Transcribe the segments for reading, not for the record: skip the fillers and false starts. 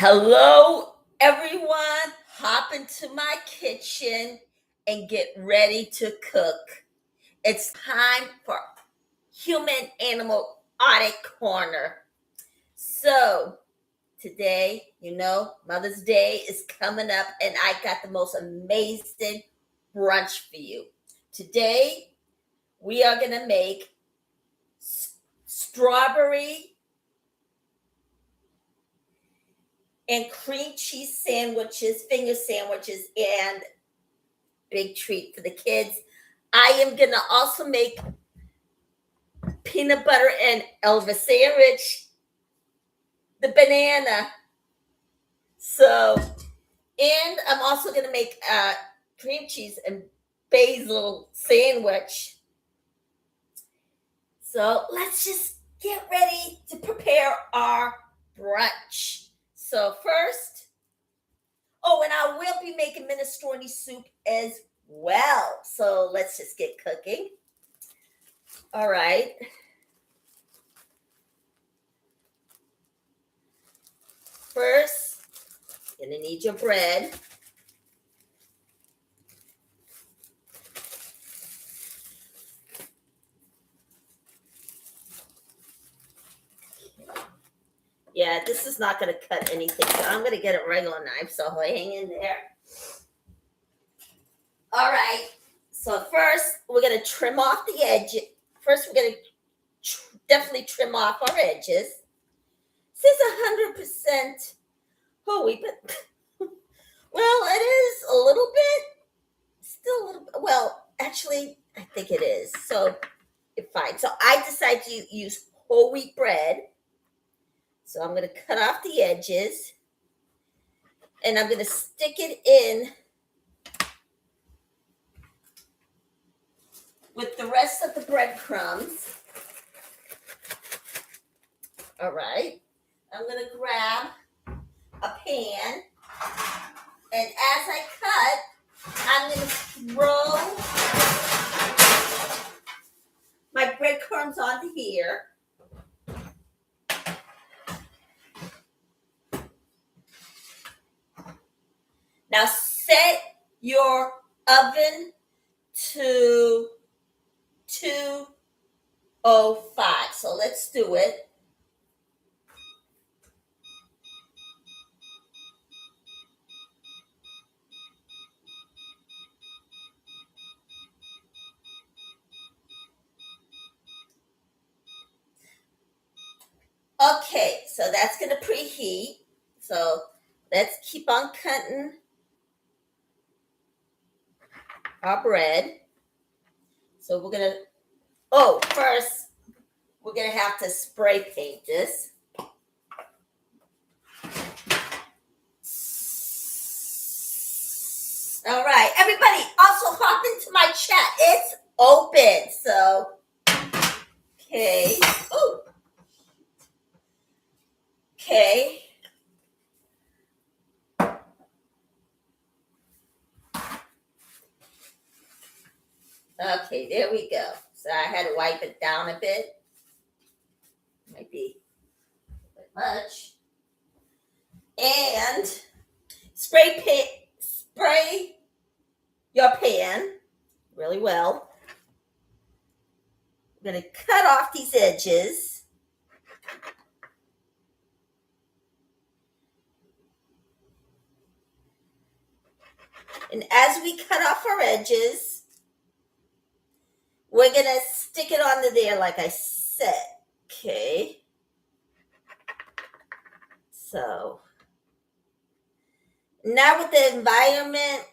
Hello, everyone. Hop into my kitchen and get ready to cook. It's time for Human Animal Audit Corner. So, today, Mother's Day is coming up, and I got the most amazing brunch for you. Today, we are going to make strawberry and cream cheese sandwiches, finger sandwiches, and big treat for the kids. I am going to also make peanut butter and Elvis sandwich, the banana. So, and I'm also going to make cream cheese and basil sandwich. So let's just get ready to prepare our brunch. So first, and I will be making minestrone soup as well. So let's just get cooking. All right. First, you're gonna need your bread. Yeah, this is not gonna cut anything, so I'm gonna get a regular knife, so hang in there. All right, so first we're gonna trim off the edge. First, we're gonna definitely trim off our edges. This is 100% whole wheat, but well, it is a little bit, still a little bit. Well, actually, I think it is. So, fine. So I decided to use whole wheat bread. So I'm going to cut off the edges, and I'm going to stick it in with the rest of the breadcrumbs. All right. I'm going to grab a pan, and as I cut, I'm going to throw my breadcrumbs onto here. Now set your oven to 205. So let's do it. Okay, so that's going to preheat. So let's keep on cutting our bread. So we're going to, first, we're going to have to spray paint this. All right, everybody also hop into my chat. It's open. So, okay. Oh, okay. Okay, there we go. So I had to wipe it down a bit. Might be a bit much. And spray your pan really well. I'm going to cut off these edges. And as we cut off our edges, we're going to stick it onto there like I said. Okay. So now with the environment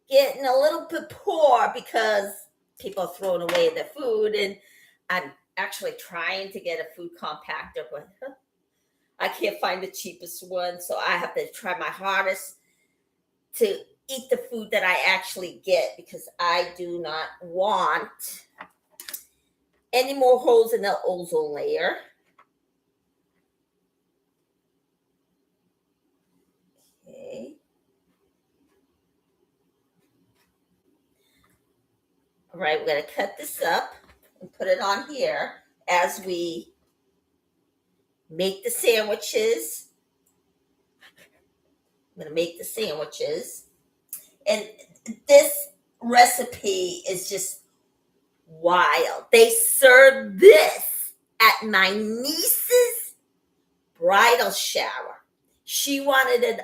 getting a little bit poor because people are throwing away their food, and I'm actually trying to get a food compactor, but I can't find the cheapest one. So I have to try my hardest to eat the food that I actually get, because I do not want any more holes in the ozone layer. Okay. All right, we're going to cut this up and put it on here as we make the sandwiches. I'm going to make the sandwiches. And this recipe is just wild. They served this at my niece's bridal shower. She wanted an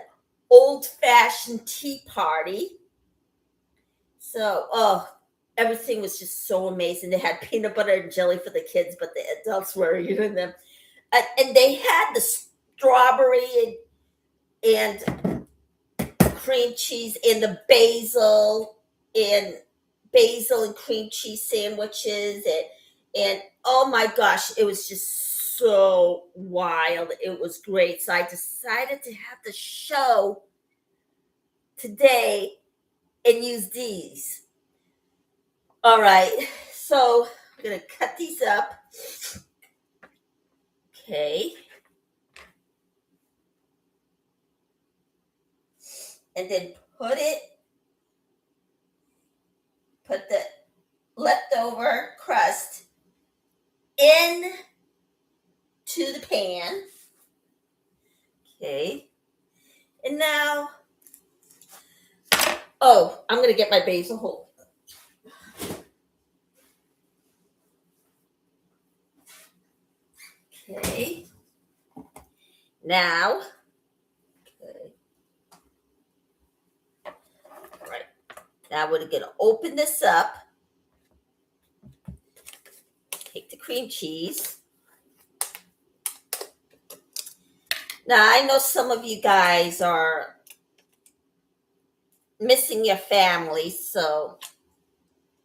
old-fashioned tea party. So, everything was just so amazing. They had peanut butter and jelly for the kids, but the adults were eating them. And they had the strawberry and cream cheese and the basil and cream cheese sandwiches and oh my gosh, it was just so wild. It was great. So I decided to have the show today and use these. All right. So I'm going to cut these up. Okay. And then put the leftover crust in to the pan. Okay. And now, I'm going to get my basil whole. Okay. Now, okay. All right. Now we're going to open this up. Take the cream cheese. Now, I know some of you guys are missing your family,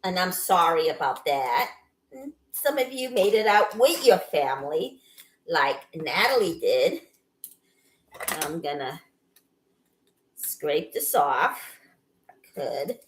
and I'm sorry about that. Some of you made it out with your family, like Natalie did. I'm going to scrape this off. I could.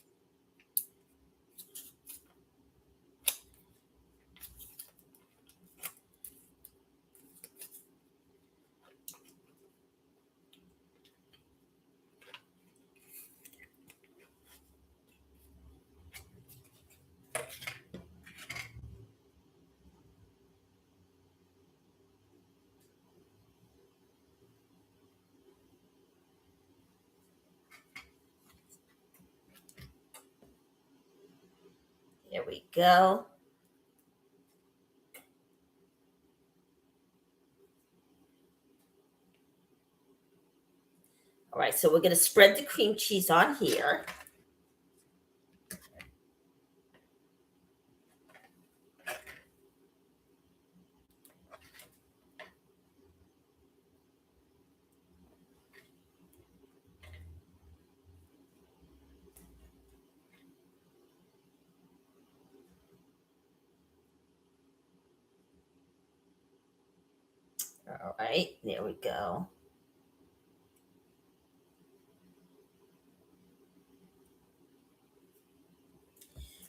There we go. All right, so we're going to spread the cream cheese on here. All right, there we go.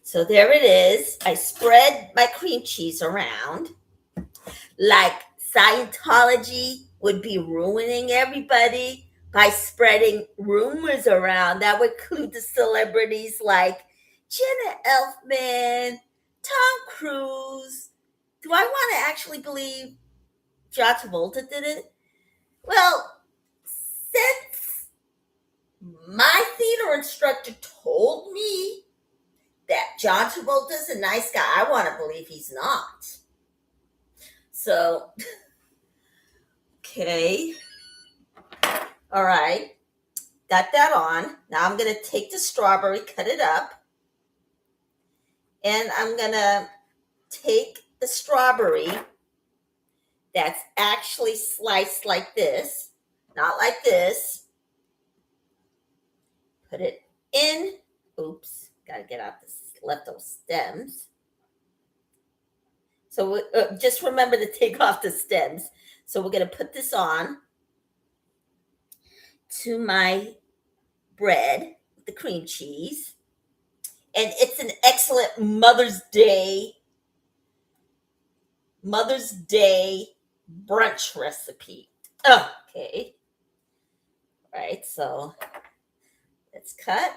So there it is. I spread my cream cheese around like Scientology would be ruining everybody by spreading rumors around that would include the celebrities like Jenna Elfman, Tom Cruise. Do I want to actually believe John Travolta did it? Well, since my theater instructor told me that John Travolta's a nice guy, I want to believe he's not. So, okay. All right. Got that on. Now I'm going to take the strawberry, cut it up. And I'm going to take the strawberry that's actually sliced like this, not like this. Put it in. Oops. Got to get out the leftover stems. So just remember to take off the stems. So we're going to put this on to my bread with the cream cheese. And it's an excellent Mother's Day brunch recipe. Okay. All right, so let's cut.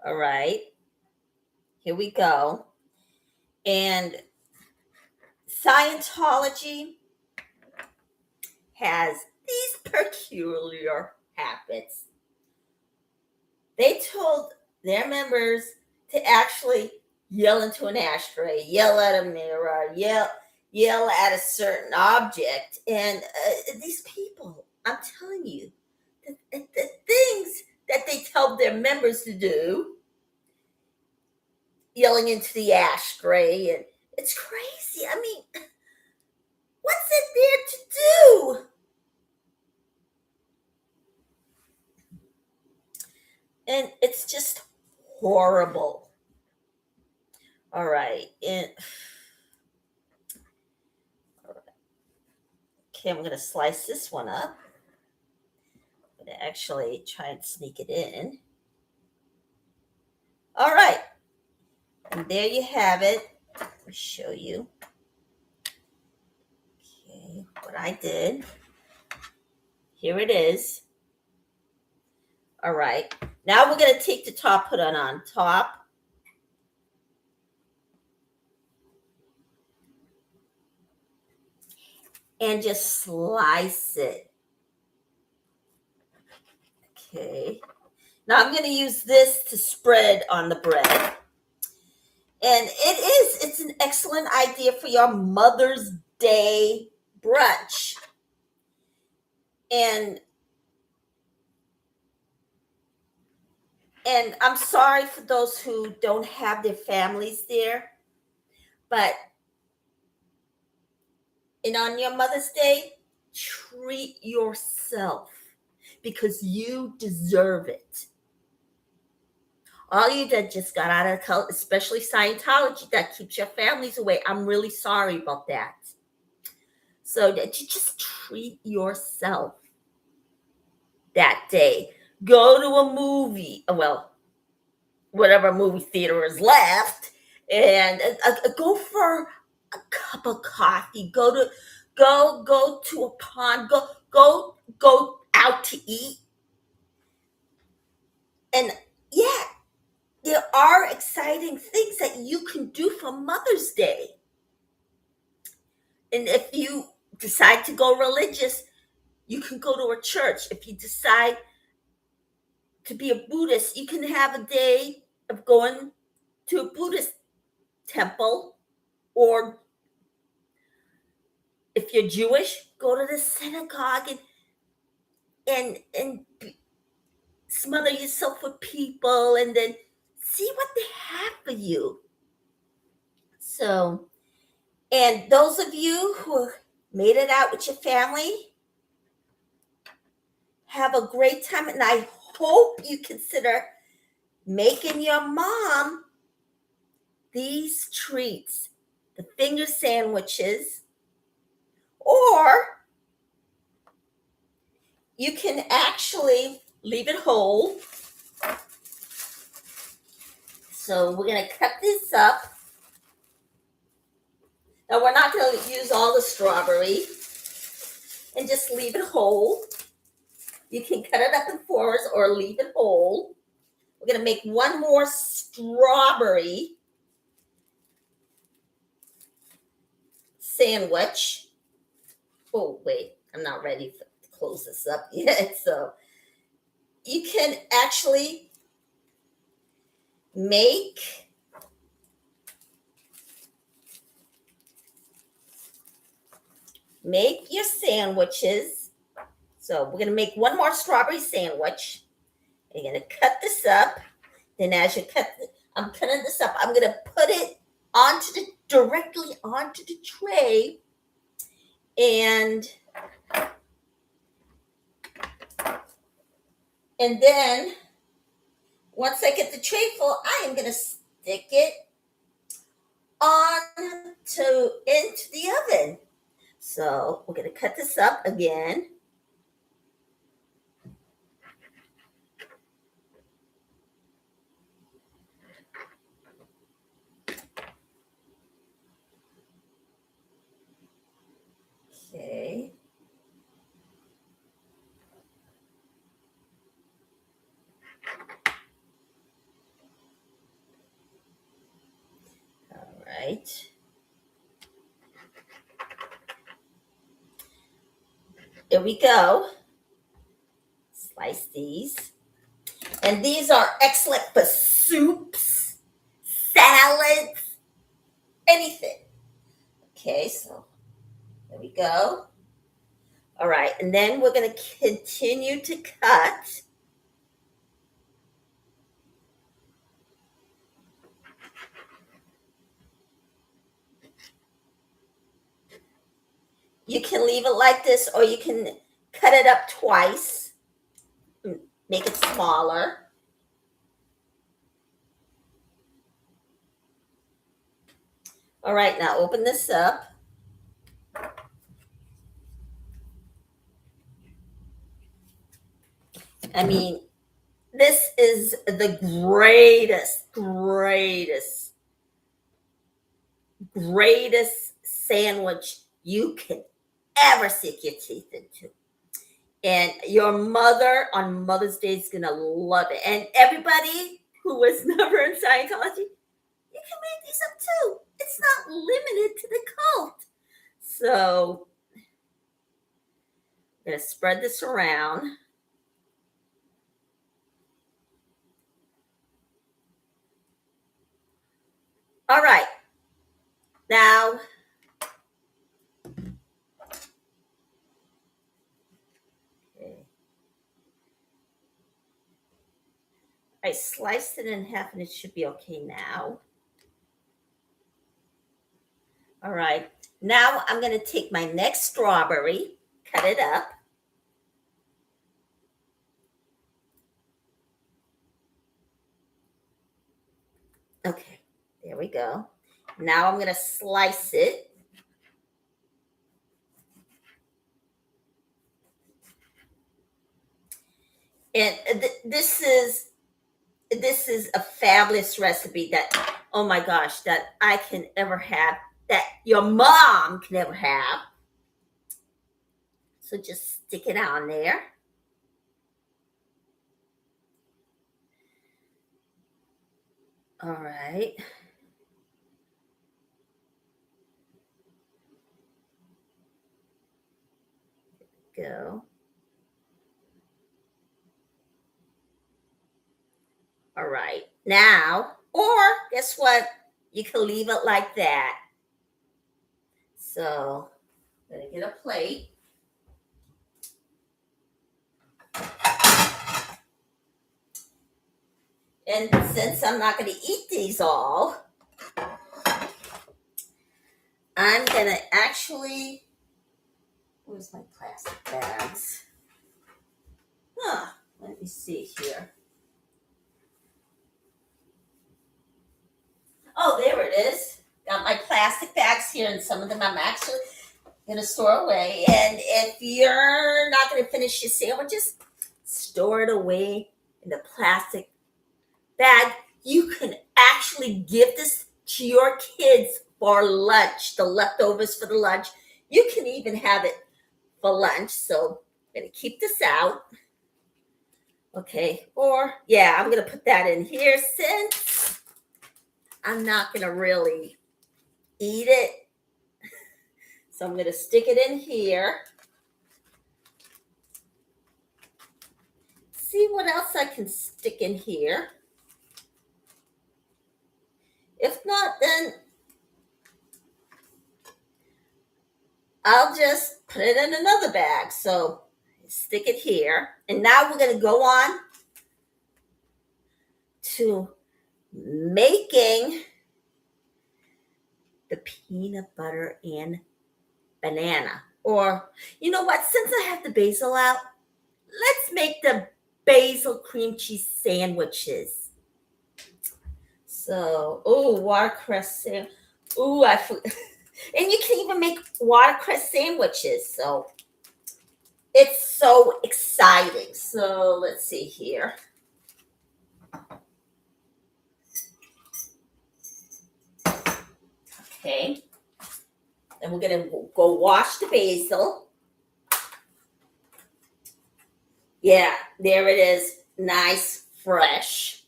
All right. Here we go. And Scientology has these peculiar habits. They told their members to actually yell into an ashtray, yell at a mirror, yell at a certain object. And these people, I'm telling you, the things that they tell their members to do, yelling into the ashtray, and it's crazy. I mean, what's it there to do? And it's just horrible. All right. Okay, I'm going to slice this one up. I'm going to actually try and sneak it in. All right. And there you have it. Let me show you. Okay, what I did. Here it is. All right. Now we're going to take the top, put it on top. And just slice it. Okay. Now I'm going to use this to spread on the bread. And it's an excellent idea for your Mother's Day brunch. And I'm sorry for those who don't have their families there, but on your Mother's Day, treat yourself because you deserve it. All you that just got out of the cult, especially Scientology, that keeps your families away, I'm really sorry about that. So that you just treat yourself that day. Go to a movie, well, whatever movie theater is left, and go for a cup of coffee. Go to a pond. Go out to eat. And yeah, there are exciting things that you can do for Mother's Day. And if you decide to go religious, you can go to a church. If you decide to be a Buddhist, you can have a day of going to a Buddhist temple. Or if you're Jewish, go to the synagogue and smother yourself with people and then see what they have for you. So, and those of you who made it out with your family, have a great time. And I hope you consider making your mom these treats, the finger sandwiches, or you can actually leave it whole. So we're going to cut this up. Now we're not going to use all the strawberry and just leave it whole. You can cut it up in fours or leave it whole. We're going to make one more strawberry sandwich. Oh, wait, I'm not ready to close this up yet. So you can actually make your sandwiches. So we're going to make one more strawberry sandwich. You're going to cut this up. Then as you I'm cutting this up. I'm going to put it directly onto the tray. And then once I get the tray full, I am going to stick it into the oven. So we're going to cut this up again. Okay. right. Here we go. Slice these. And these are excellent for soups, salads, anything. Okay, so there we go. All right, and then we're going to continue to cut. You can leave it like this, or you can cut it up twice, make it smaller. All right, now open this up. I mean, this is the greatest sandwich you can ever sink your teeth into. And your mother on Mother's Day is going to love it. And everybody who was never in Scientology, you can make these up too. It's not limited to the cult. So I'm going to spread this around. All right. Now, I sliced it in half and it should be okay now. All right. Now I'm going to take my next strawberry, cut it up. Okay, there we go. Now I'm going to slice it. And this is a fabulous recipe that, oh my gosh, that I can ever have, that your mom can ever have. So just stick it on there. All right. Go. All right. Now, or guess what? You can leave it like that. So, I'm going to get a plate. And since I'm not going to eat these all, I'm going to actually, where's my plastic bags? Let me see here. Oh, there it is. Got my plastic bags here, and some of them I'm actually going to store away. And if you're not going to finish your sandwiches, store it away in the plastic bag. You can actually give this to your kids for lunch, the leftovers for the lunch. You can even have it for lunch. So I'm going to keep this out. Okay, or yeah, I'm going to put that in here since I'm not going to really eat it. So I'm going to stick it in here. See what else I can stick in here. If not, then I'll just put it in another bag. So stick it here. And now we're going to go on to making the peanut butter and banana. Or, you know what? Since I have the basil out, let's make the basil cream cheese sandwiches. So, watercress sandwich. And you can even make watercress sandwiches. So, it's so exciting. So, let's see here. Okay. And we're going to go wash the basil. Yeah, there it is. Nice, fresh.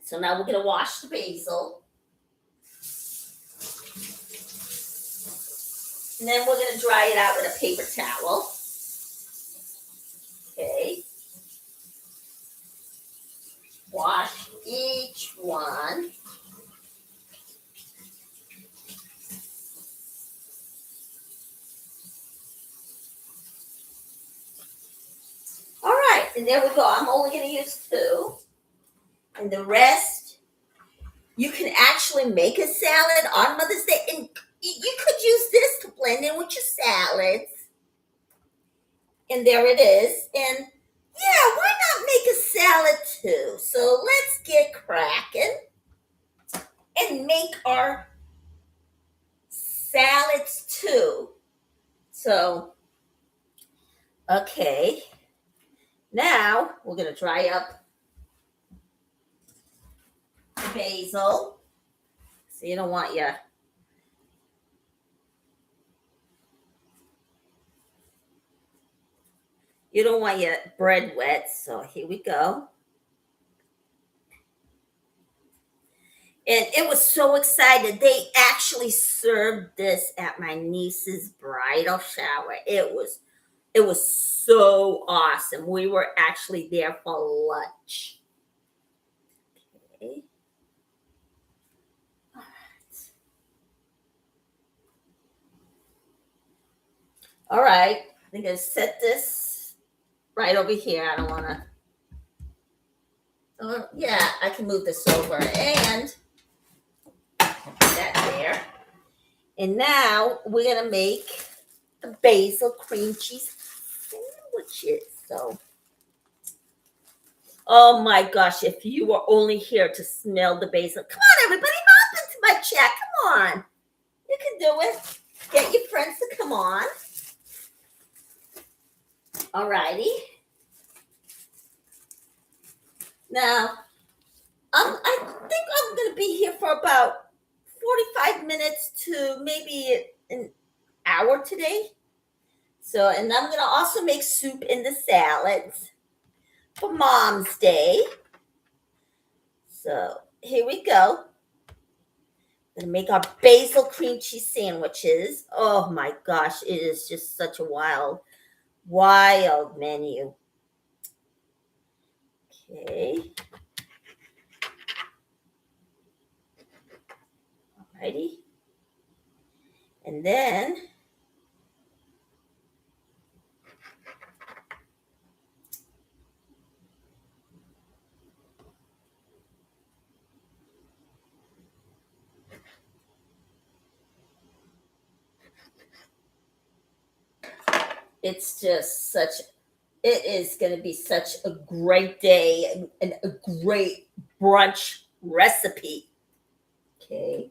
So now we're going to wash the basil. And then we're going to dry it out with a paper towel. Okay. Wash each one. All right, and there we go. I'm only going to use 2. And the rest, you can actually make a salad on Mother's Day. And you could use this to blend in with your salads. And there it is. And yeah, why not make a salad too? So let's get cracking and make our salads too. So, okay. Now we're going to dry up the basil. So you don't want your bread wet. So here we go. And it was so excited. They actually served this at my niece's bridal shower. It was so awesome. We were actually there for lunch. Okay. All right. All right. I'm going to set this right over here. I don't want to. Yeah, I can move this over and that there. And now we're going to make the basil cream cheese sandwiches. So, oh my gosh, if you were only here to smell the basil. Come on, everybody, hop into my chat. Come on. You can do it. Get your friends to come on. All righty. Now, I think I'm going to be here for about 45 minutes to maybe an hour today. So, and I'm going to also make soup in the salads for Mom's Day. So, here we go. Going to make our basil cream cheese sandwiches. Oh my gosh, it is just such a wild menu. Okay. Alrighty. And then it is going to be such a great day and a great brunch recipe. Okay.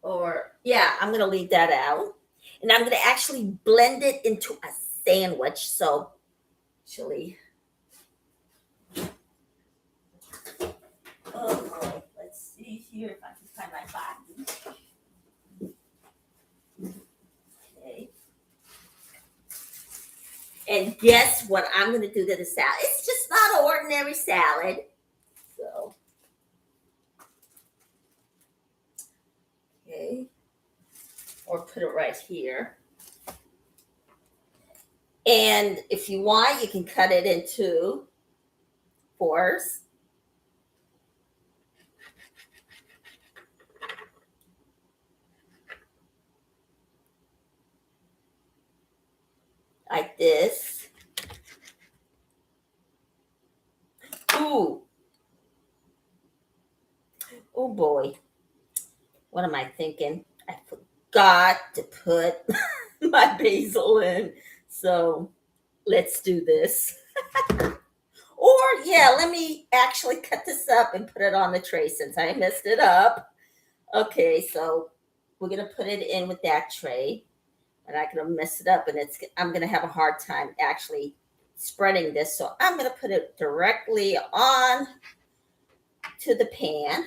Or, yeah, I'm going to leave that out. And I'm going to actually blend it into a sandwich. So, actually, oh boy, let's see here if I can find my button. Okay. And guess what I'm going to do to the salad? It's just not an ordinary salad. So, okay. Or put it right here. And if you want, you can cut it into 4s. Like this. Ooh. Oh boy. What am I thinking? I forgot to put my basil in. So let's do this. Or, yeah, let me actually cut this up and put it on the tray since I messed it up. Okay, so we're going to put it in with that tray. And I'm going to mess it up, and I'm going to have a hard time actually spreading this. So I'm going to put it directly on to the pan.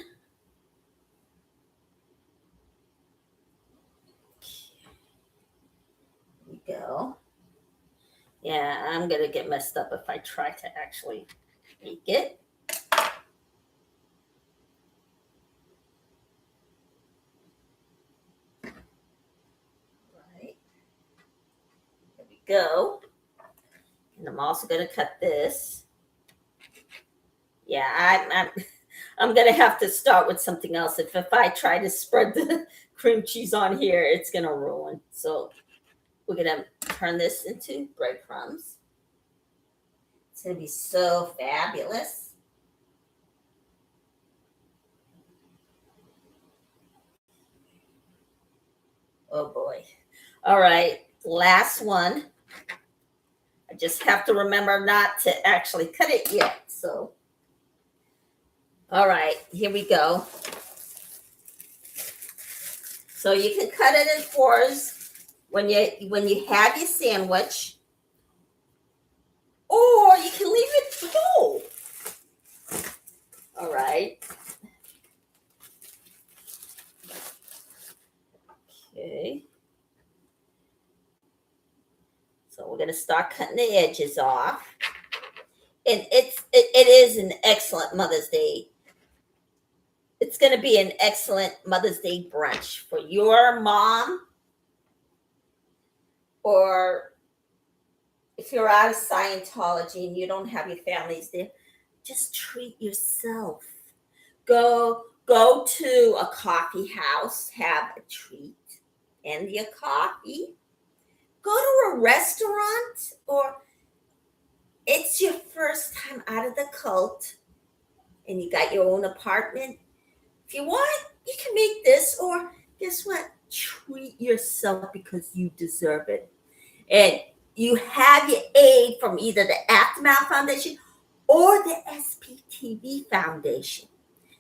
Here we go. Yeah, I'm going to get messed up if I try to actually make it. go. And I'm also going to cut this. Yeah, I'm going to have to start with something else. If I try to spread the cream cheese on here, it's going to ruin. So we're going to turn this into breadcrumbs. It's going to be so fabulous. Oh boy. All right, last one. I just have to remember not to actually cut it yet. So, all right, here we go. So you can cut it in fours when you have your sandwich, or you can leave it whole. All right. Okay. So we're gonna start cutting the edges off, and it is an excellent Mother's Day. It's going to be an excellent Mother's Day brunch for your mom, or if you're out of Scientology and you don't have your families there, just treat yourself. Go to a coffee house, have a treat and your coffee. Go to a restaurant, or it's your first time out of the cult and you got your own apartment. If you want, you can make this, or guess what? Treat yourself because you deserve it. And you have your aid from either the Aftermath Foundation or the SPTV Foundation.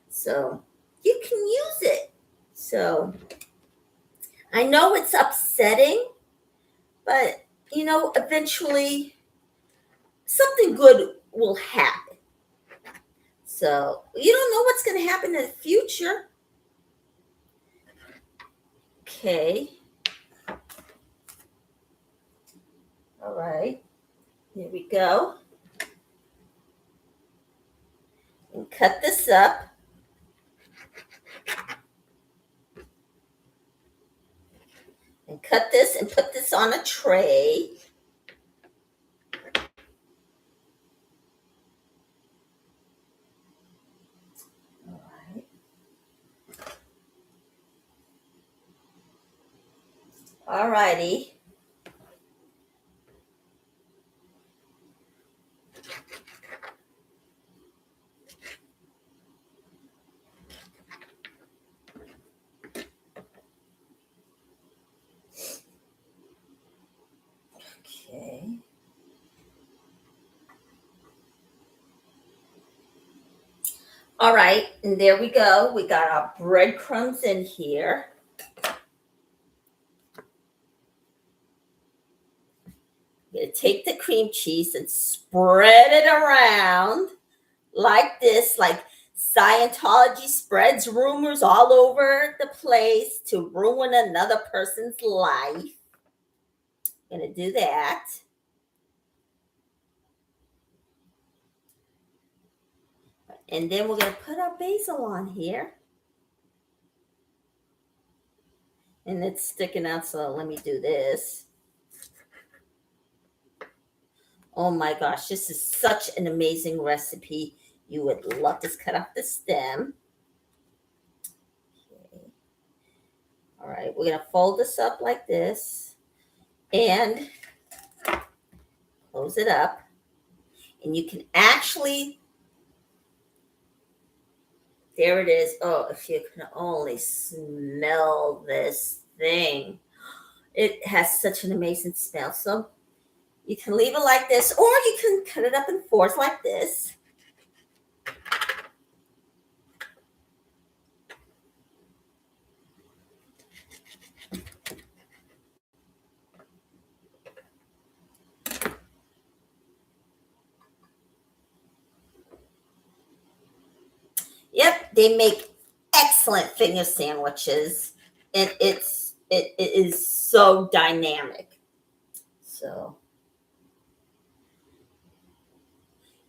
So you can use it. So I know it's upsetting, but eventually something good will happen. So you don't know what's going to happen in the future. Okay. All right. Here we go. And cut this up. And cut this and put this on a tray. All right. All righty. Okay. All right, and there we go. We got our breadcrumbs in here. We're going to take the cream cheese and spread it around like this, like Scientology spreads rumors all over the place to ruin another person's life. Going to do that. And then we're going to put our basil on here. And it's sticking out, so let me do this. Oh my gosh, this is such an amazing recipe. You would love this. Cut off the stem. Okay. All right, we're going to fold this up like this and close it up. And you can actually, there it is. Oh, if you can only smell this thing. It has such an amazing smell. So you can leave it like this, or you can cut it up in fours like this. Yep, they make excellent finger sandwiches, and it is so dynamic. So,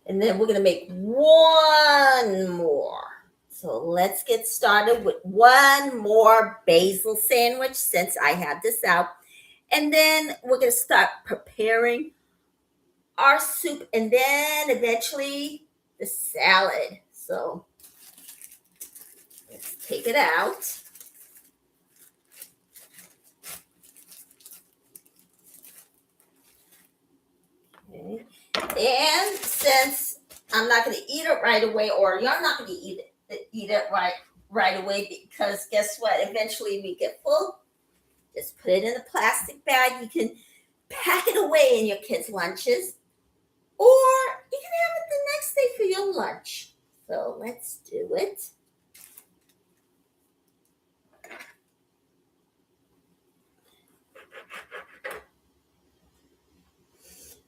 and then we're gonna make one more. So let's get started with one more basil sandwich since I have this out. And then we're going to start preparing our soup and then eventually the salad. So let's take it out. Okay. And since I'm not going to eat it right away, or you're not going to eat it right away, because guess what? Eventually we get full. Just put it in a plastic bag. You can pack it away in your kids' lunches, or you can have it the next day for your lunch. So let's do it.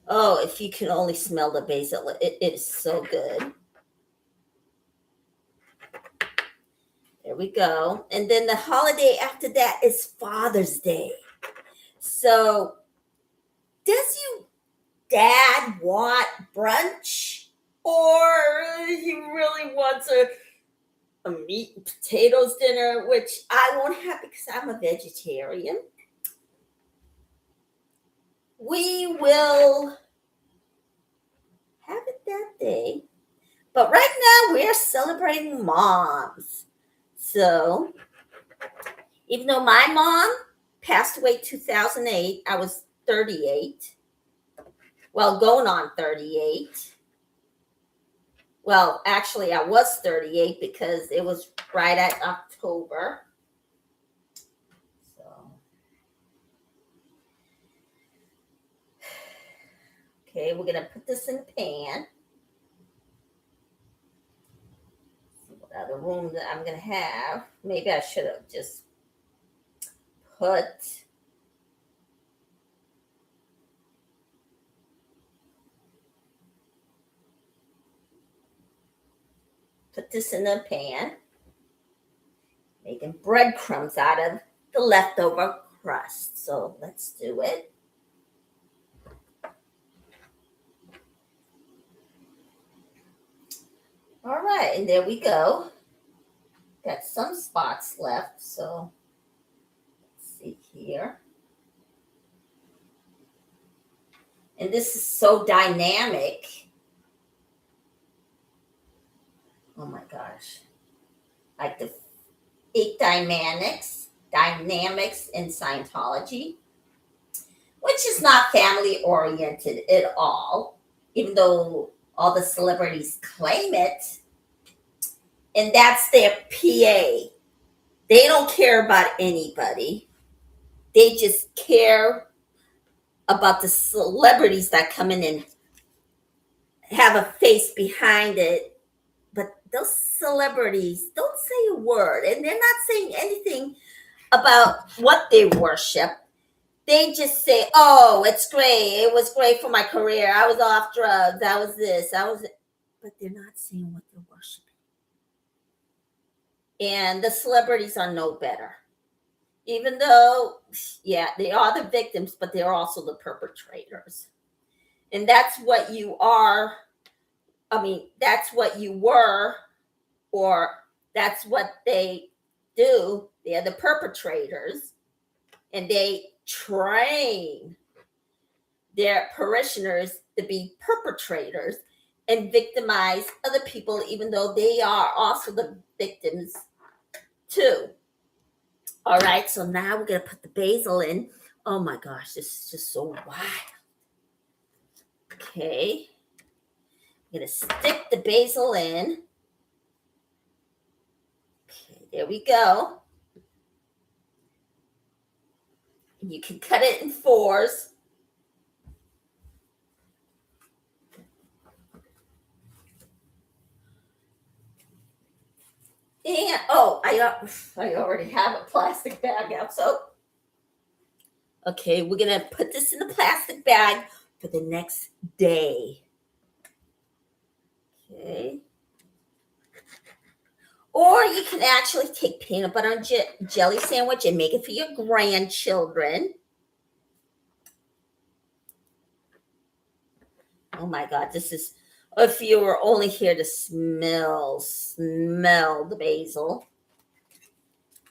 Oh, if you can only smell the basil, it is so good. There we go. And then the holiday after that is Father's Day. So does your dad want brunch, or he really wants a meat and potatoes dinner, which I won't have because I'm a vegetarian? We will have it that day. But right now we're celebrating moms. So even though my mom passed away 2008, I was 38. Well, going on 38. Well, actually, I was 38 because it was right at October. So, okay, we're going to put this in the pan. See what other room that I'm going to have. Maybe I should have just put this in the pan, making breadcrumbs out of the leftover crust. So let's do it. All right, and there we go. Got some spots left, so let's see here. And this is so dynamic. Oh my gosh. Like the 8 dynamics in Scientology, which is not family oriented at all, even though all the celebrities claim it. And that's their PA. They don't care about anybody. They just care about the celebrities that come in and have a face behind it. But those celebrities don't say a word, and they're not saying anything about what they worship. They just say, oh, it's great. It was great for my career. I was off drugs. I was this. But they're not saying what they're worshiping. And the celebrities are no better. Even though, yeah, they are the victims, but they're also the perpetrators. And that's what you are. I mean, that's what you were, or that's what they do. They're the perpetrators, and they train their parishioners to be perpetrators and victimize other people, even though they are also the victims too. All right, so now we're going to put the basil in. Oh my gosh, this is just so wild. Okay. I'm going to stick the basil in. Okay, there we go. You can cut it in 4s. And, oh, I already have a plastic bag out. So, okay, we're going to put this in the plastic bag for the next day. Okay. Or you can actually take peanut butter and jelly sandwich and make it for your grandchildren. Oh my God, this is, if you were only here to smell the basil.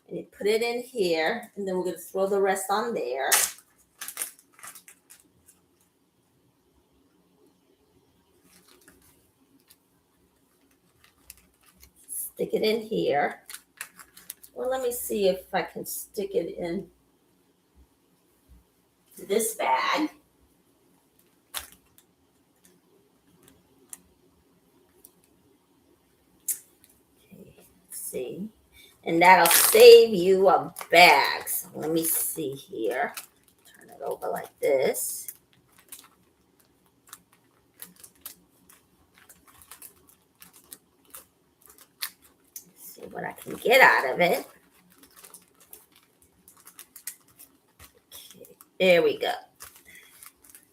And you put it in here, and then we're going to throw the rest on there. stick it in here. Well, let me see if I can stick it in to this bag. Okay, let's see. And that'll save you a bag. So let me see here. Turn it over like this. See what I can get out of it. Okay, there we go.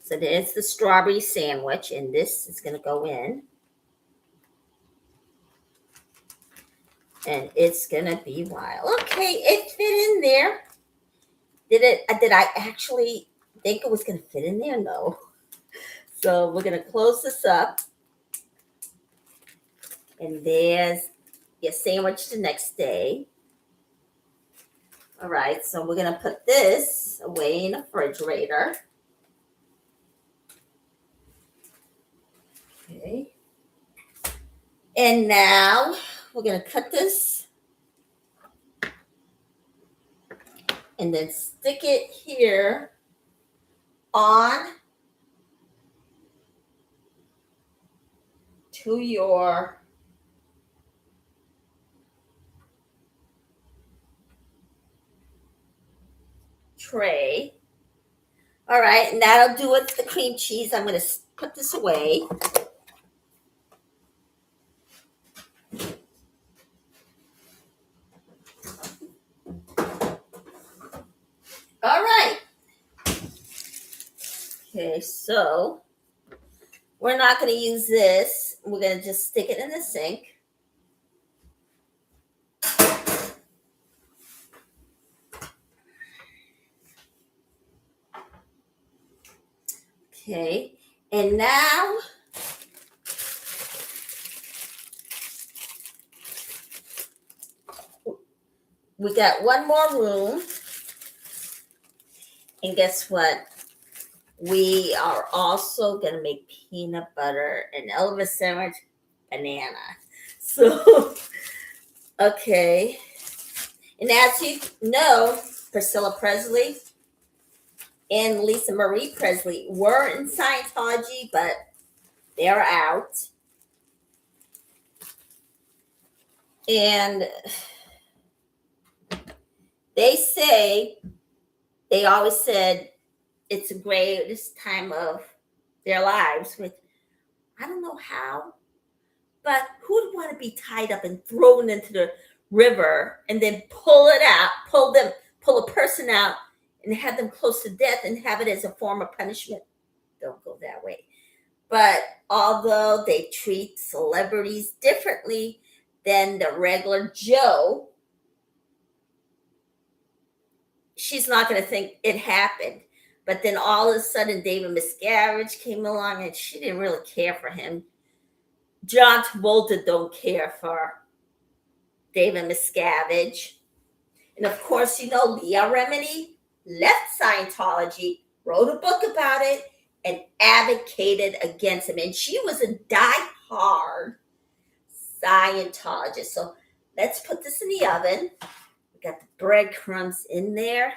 So there's the strawberry sandwich, and this is going to go in. And it's going to be wild. Okay, it fit in there. Did I actually think it was going to fit in there? No. So we're going to close this up. And there's your sandwich the next day. All right, so we're going to put this away in the refrigerator. Okay. And now we're going to cut this and then stick it here on to your tray. All right, and that'll do it for the cream cheese. I'm going to put this away. All right. Okay, so we're not going to use this. We're going to just stick it in the sink. Okay, and now we got one more room. And guess what? We are also going to make peanut butter and Elvis sandwich banana. So, okay. And as you know, Priscilla Presley and Lisa Marie Presley were in Scientology, but they're out. And they always said it's the greatest time of their lives. With, I don't know how, but who would want to be tied up and thrown into the river and then pull a person out and have them close to death and have it as a form of punishment? Don't go that way. But although they treat celebrities differently than the regular Joe, she's not going to think it happened. But then all of a sudden, David Miscavige came along and she didn't really care for him. John Travolta don't care for David Miscavige. And of course, you know, Leah Remini left Scientology, wrote a book about it, and advocated against him. And she was a die-hard Scientologist. So let's put this in the oven. We got the breadcrumbs in there.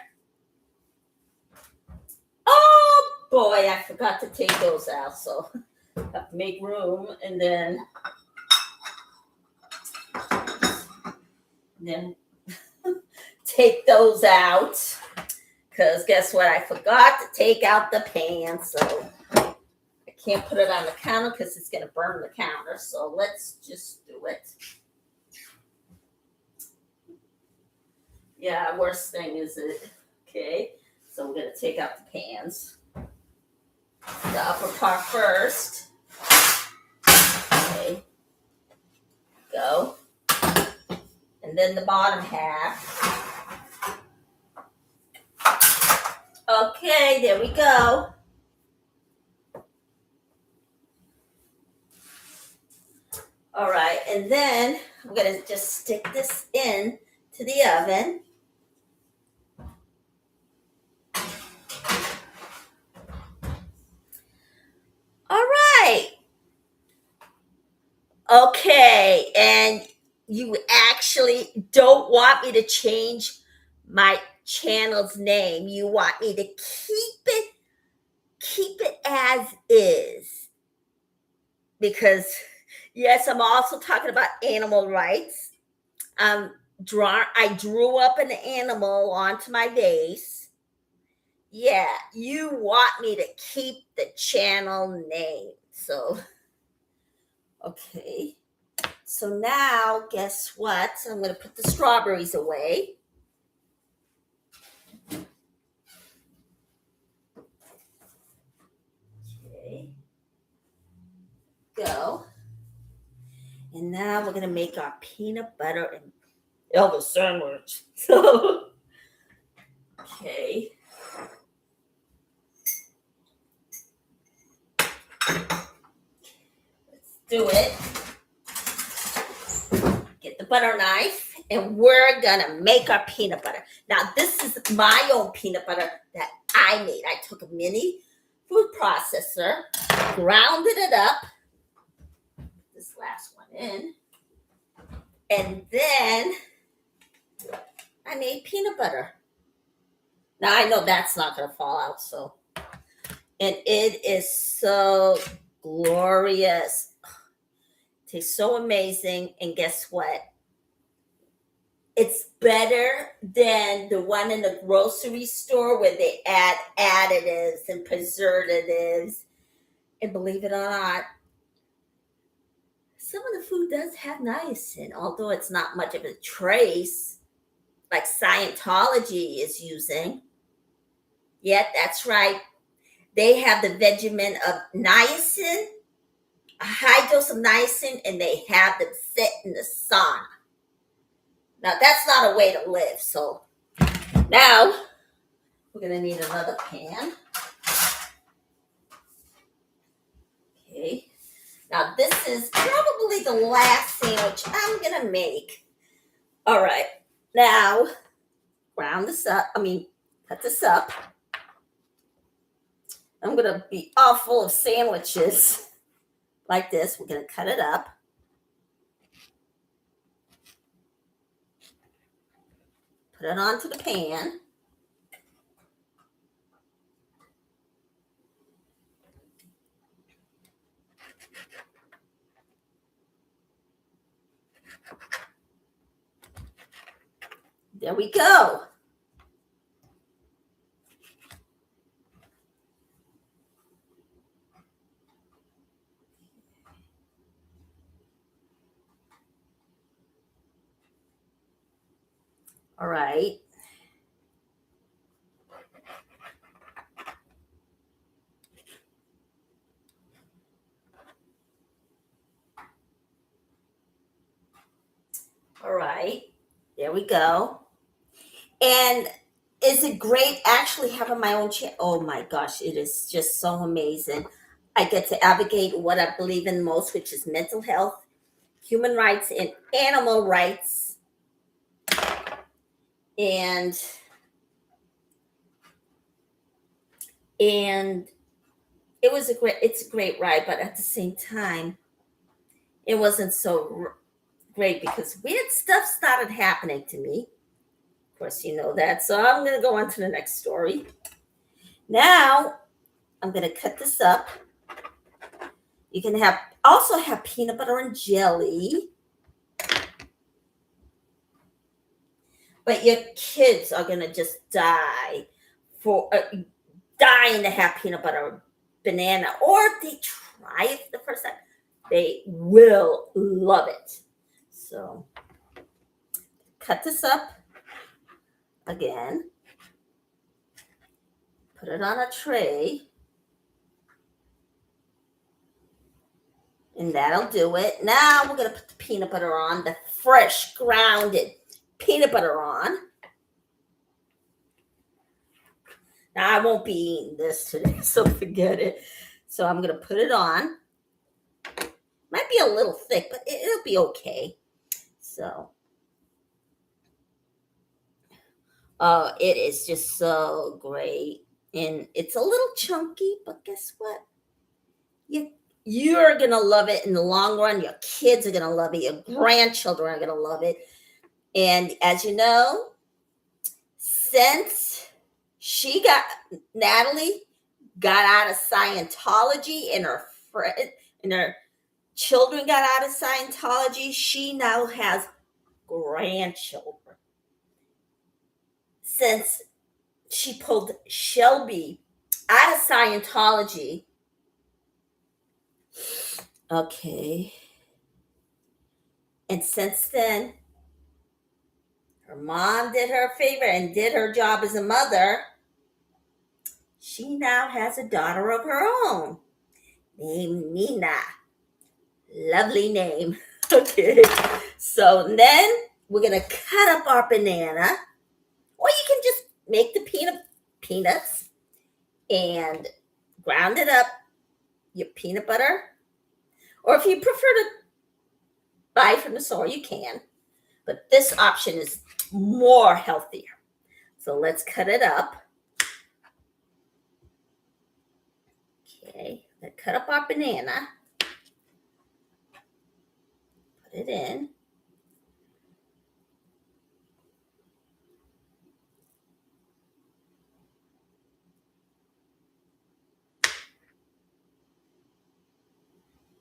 Oh boy, I forgot to take those out. So I have to make room and then take those out. Because guess what? I forgot to take out the pan. So I can't put it on the counter because it's going to burn the counter. So let's just do it. Yeah, worst thing is it. Okay. So we're going to take out the pans. The upper part first. Okay. Go. And then the bottom half. Okay, there we go. All right, and then I'm going to just stick this in to the oven. All right. Okay, and you actually don't want me to change my channel's name. You want me to keep it as is. Because yes, I'm also talking about animal rights. I drew up an animal onto my vase. Yeah, you want me to keep the channel name. So, okay. So now, guess what? I'm going to put the strawberries away. Okay. Go. And now we're going to make our peanut butter and Elvis sandwich. So, okay. Let's do it. Get the butter knife, and we're gonna make our peanut butter. Now, this is my own peanut butter that I made. I took a mini food processor, grounded it up, this last one in, and then I made peanut butter. Now, I know that's not gonna fall out, so, and it is so glorious. It tastes so amazing, and guess what? It's better than the one in the grocery store where they add additives and preservatives. And believe it or not, some of the food does have niacin, although it's not much of a trace like Scientology is using. Yet, that's right. They have the regimen of niacin, a high dose of niacin, and they have them sit in the sauna. Now, that's not a way to live. So now we're going to need another pan. Okay. Now, this is probably the last sandwich I'm going to make. All right. Now, cut this up. I'm going to be all full of sandwiches like this. We're going to cut it up. Put it onto the pan. There we go. All right. All right. There we go. And is it great actually having my own channel? Oh my gosh, it is just so amazing. I get to advocate what I believe in most, which is mental health, human rights, and animal rights. And it's a great ride, but at the same time, it wasn't so great because weird stuff started happening to me. Of course, you know that. So I'm going to go on to the next story. Now, I'm going to cut this up. You can also have peanut butter and jelly. But your kids are going to just dying to have peanut butter banana, or if they try it the first time, they will love it. So cut this up again, put it on a tray, and that'll do it. Now we're going to put the peanut butter on, the fresh grounded peanut butter on. Now I won't be eating this today, so forget it. So I'm going to put it on. Might be a little thick, but it'll be okay. So, it is just so great. And it's a little chunky, but guess what? you're going to love it in the long run. Your kids are going to love it. Your grandchildren are going to love it. And as you know, since Natalie got out of Scientology and her children got out of Scientology, she now has grandchildren. Since she pulled Shelby out of Scientology, okay, and since then, her mom did her a favor and did her job as a mother. She now has a daughter of her own named Nina. Lovely name. Okay. So then we're going to cut up our banana, or you can just make the peanuts and ground it up, your peanut butter. Or if you prefer to buy from the store, you can. But this option is more healthier. So let's cut it up. Okay, let's cut up our banana. Put it in.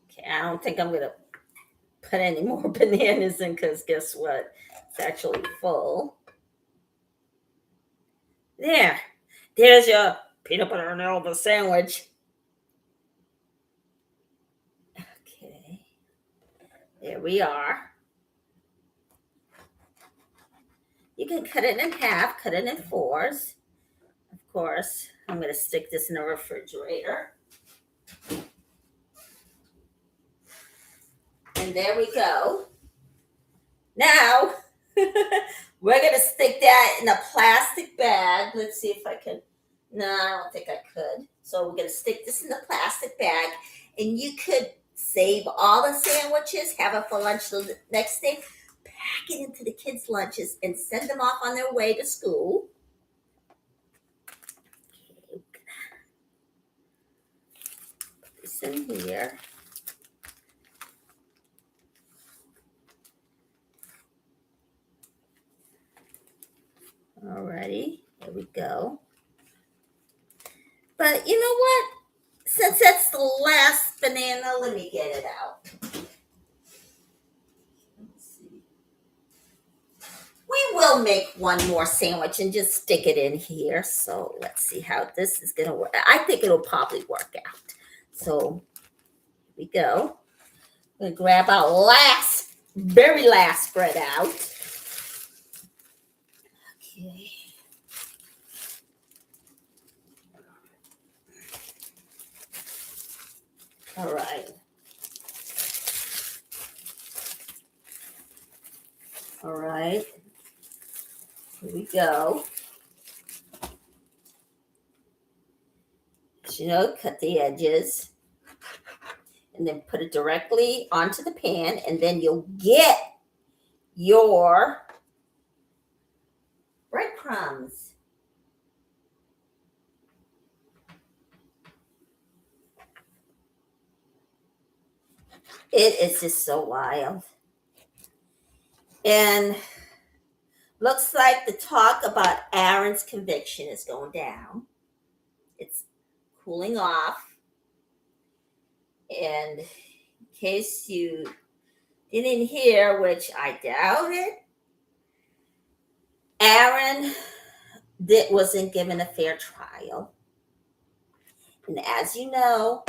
Okay, I don't think I'm going to put any more bananas in because guess what? It's actually full. There's your peanut butter and Elvis sandwich. Okay, there we are. You can cut it in half, cut it in fours. Of course, I'm going to stick this in the refrigerator. And there we go. Now, we're going to stick that in a plastic bag. Let's see if I can. No, I don't think I could. So we're going to stick this in the plastic bag. And you could save all the sandwiches, have it for lunch the next day, pack it into the kids' lunches, and send them off on their way to school. Okay, put this in here. Alrighty, here we go. But you know what? Since that's the last banana, let me get it out. Let's see. We will make one more sandwich and just stick it in here. So let's see how this is going to work. I think it'll probably work out. So here we go. We're going to grab our very last spread out. Okay. All right. All right. Here we go. Cut the edges and then put it directly onto the pan, and then you'll get your breadcrumbs. It is just so wild. And looks like the talk about Aaron's conviction is going down. It's cooling off. And in case you didn't hear, which I doubt it, Aaron wasn't given a fair trial. And as you know,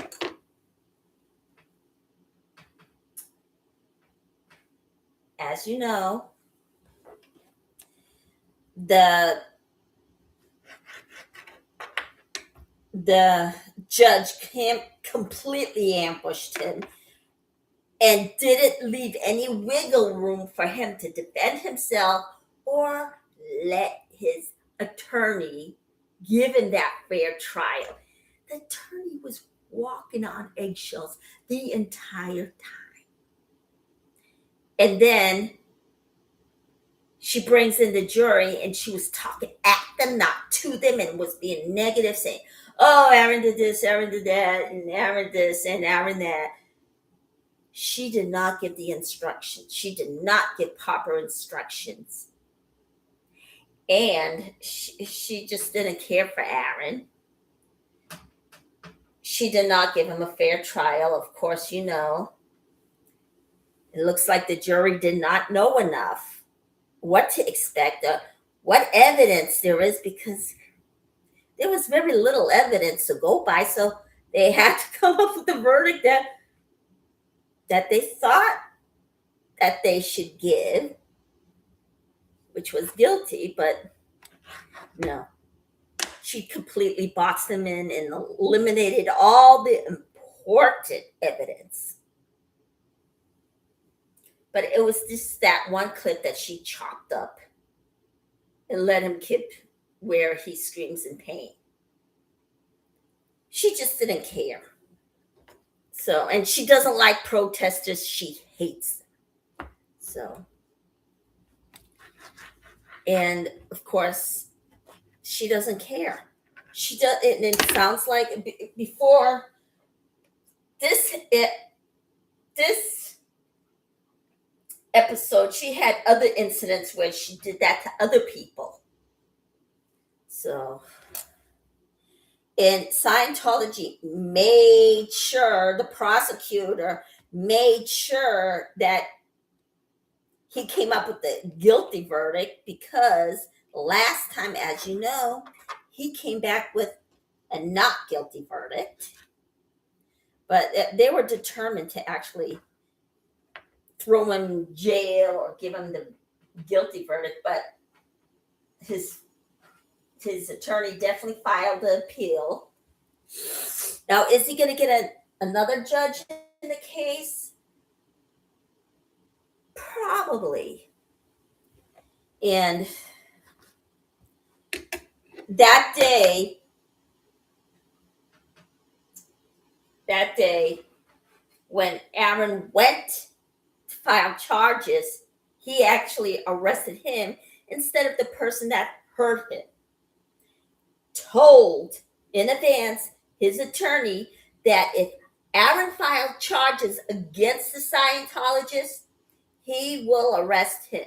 the judge completely ambushed him and didn't leave any wiggle room for him to defend himself or let his attorney give him that fair trial. The attorney was walking on eggshells the entire time. And then she brings in the jury and she was talking at them, not to them, and was being negative, saying, oh, Aaron did this, Aaron did that, and Aaron this, and Aaron that. She did not give the instructions. She did not give proper instructions. And she just didn't care for Aaron. She did not give him a fair trial. Of course, you know, it looks like the jury did not know enough what to expect, what evidence there is, because there was very little evidence to go by. So they had to come up with a verdict that they thought that they should give, which was guilty, but no. She completely boxed them in and eliminated all the important evidence. But it was just that one clip that she chopped up and let him keep where he screams in pain. She just didn't care. So, and she doesn't like protesters. She hates them. So, and of course, she doesn't care. She does, and it sounds like before this episode, she had other incidents where she did that to other people. So, and Scientology made sure, the prosecutor made sure that he came up with the guilty verdict, because last time, as you know, he came back with a not guilty verdict. But they were determined to actually throw him in jail or give him the guilty verdict. But his attorney definitely filed an appeal. Now, is he going to get another judge in the case? Probably. And that day, when Aaron went to file charges, he actually arrested him instead of the person that hurt him. Told in advance his attorney that if Aaron filed charges against the Scientologist, he will arrest him.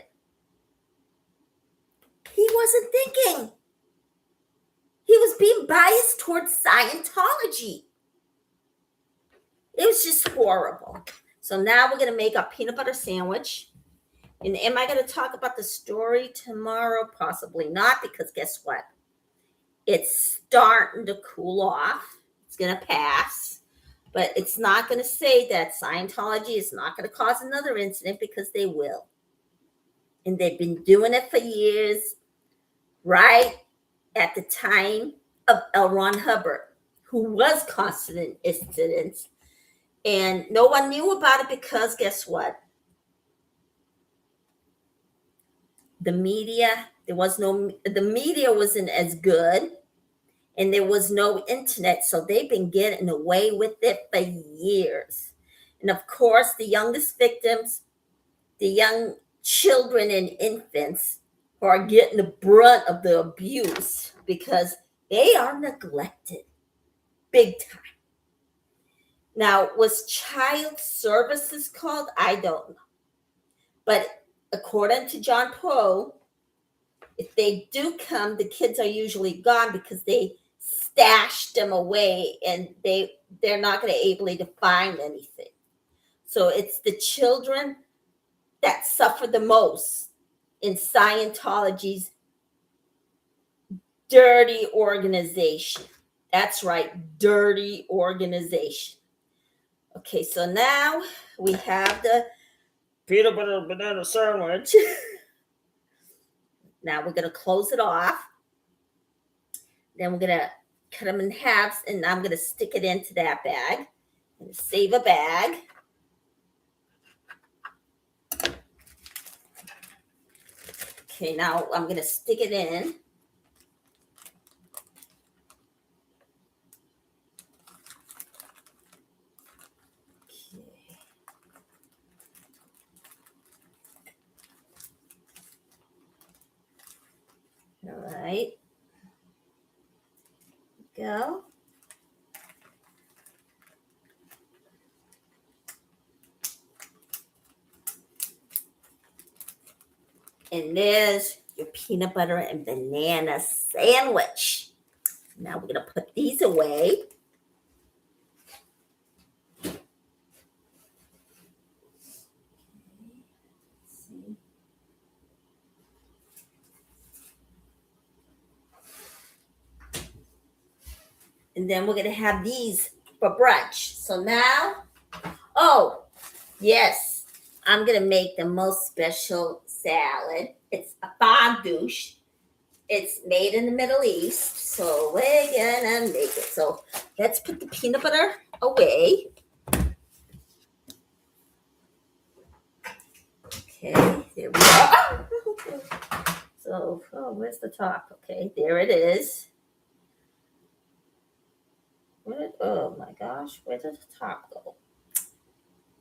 He wasn't thinking. He was being biased towards Scientology. It was just horrible. So now we're going to make a peanut butter sandwich. And am I going to talk about the story tomorrow? Possibly not, because guess what? It's starting to cool off. It's going to pass. But it's not going to say that Scientology is not going to cause another incident, because they will. And they've been doing it for years, right at the time of L. Ron Hubbard, who was causing incidents. And no one knew about it because guess what? The media wasn't as good, and there was no internet. So they've been getting away with it for years. And of course, the youngest victims, the young children and infants, are getting the brunt of the abuse because they are neglected big time. Now, was child services called? I don't know. But according to John Poe, if they do come, the kids are usually gone because they stashed them away, and they're not going to be able to find anything. So it's the children that suffer the most in Scientology's dirty organization. That's right, dirty organization. Okay, so now we have the peanut butter banana sandwich. Now we're going to close it off. Then we're going to cut them in halves, and I'm going to stick it into that bag. I'm going to save a bag. Okay, now I'm going to stick it in. All right. go. And there's your peanut butter and banana sandwich. Now we're going to put these away. And then we're going to have these for brunch. So now, oh, yes, I'm going to make the most special salad. It's a fondue. It's made in the Middle East. So we're going to make it. So let's put the peanut butter away. Okay, there we go. So, where's the top? Okay, there it is. Oh my gosh, where did the top go?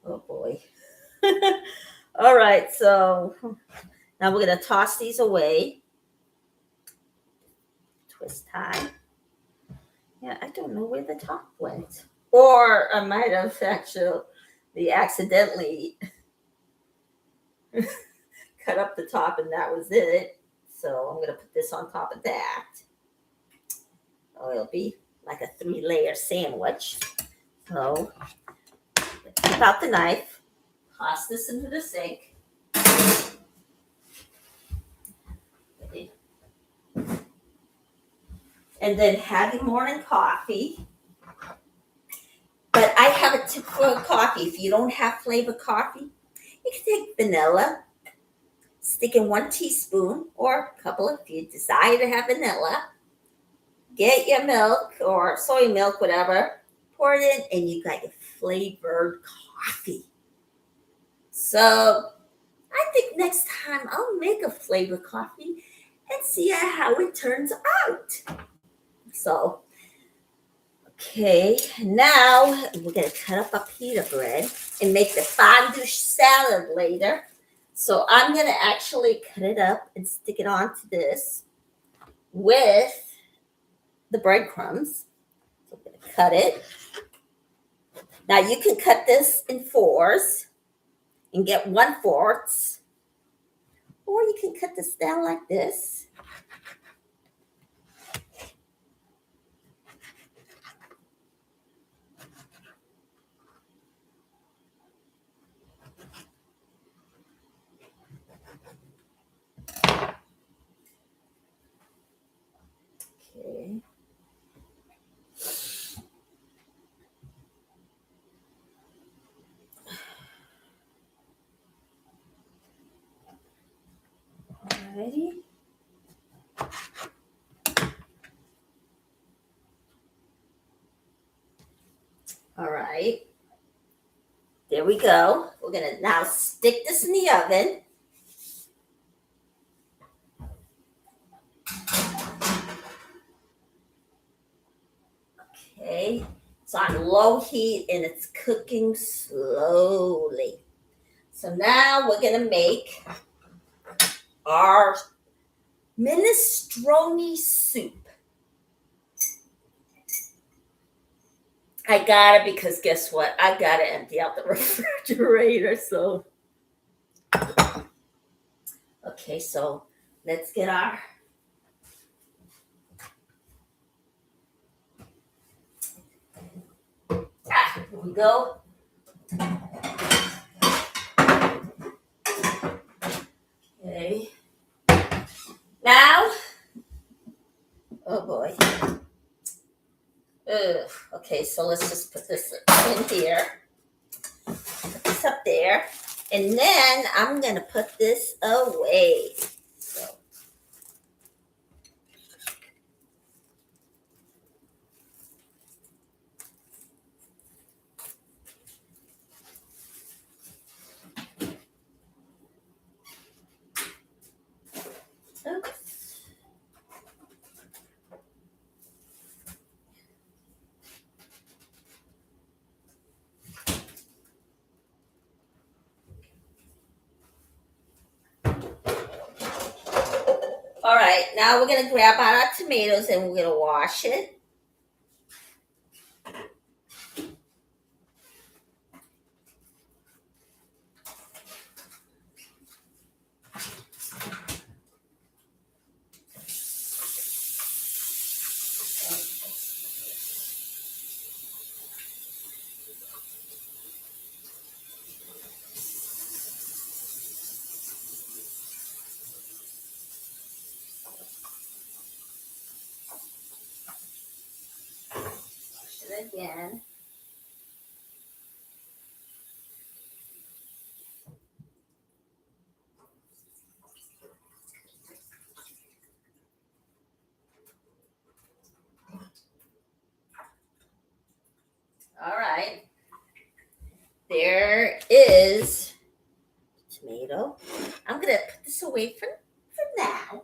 Oh boy. All right, so now we're going to toss these away. Twist tie. Yeah, I don't know where the top went. Or I might have actually accidentally cut up the top and that was it. So I'm going to put this on top of that. Oh, it'll be like a 3-layer sandwich. So let's keep out the knife. Toss this into the sink. And then have your morning coffee. But I have a tip for coffee. If you don't have flavored coffee, you can take vanilla, stick in 1 teaspoon or a couple if you desire to have vanilla. Get your milk or soy milk, whatever, pour it in, and you got your flavored coffee. So I think next time I'll make a flavored coffee and see how it turns out. So, okay, now we're going to cut up a pita bread and make the fondue salad later. So I'm going to actually cut it up and stick it onto this with the breadcrumbs. So I'm going to cut it. Now you can cut this in 4s and get 1/4, or you can cut this down like this. Okay. Alrighty. All right. There we go. We're going to now stick this in the oven. Okay. It's on low heat and it's cooking slowly. So now we're going to make our minestrone soup. I got it because guess what? I got to empty out the refrigerator. So, okay, so let's get our here we go. Okay. Now, oh boy. Ugh. Okay, so let's just put this in here. Put this up there. And then I'm going to put this away. So. Oops. All right, now we're going to grab out our tomatoes and we're going to wash it. it again. All right. There is tomato. I'm gonna put this away for now.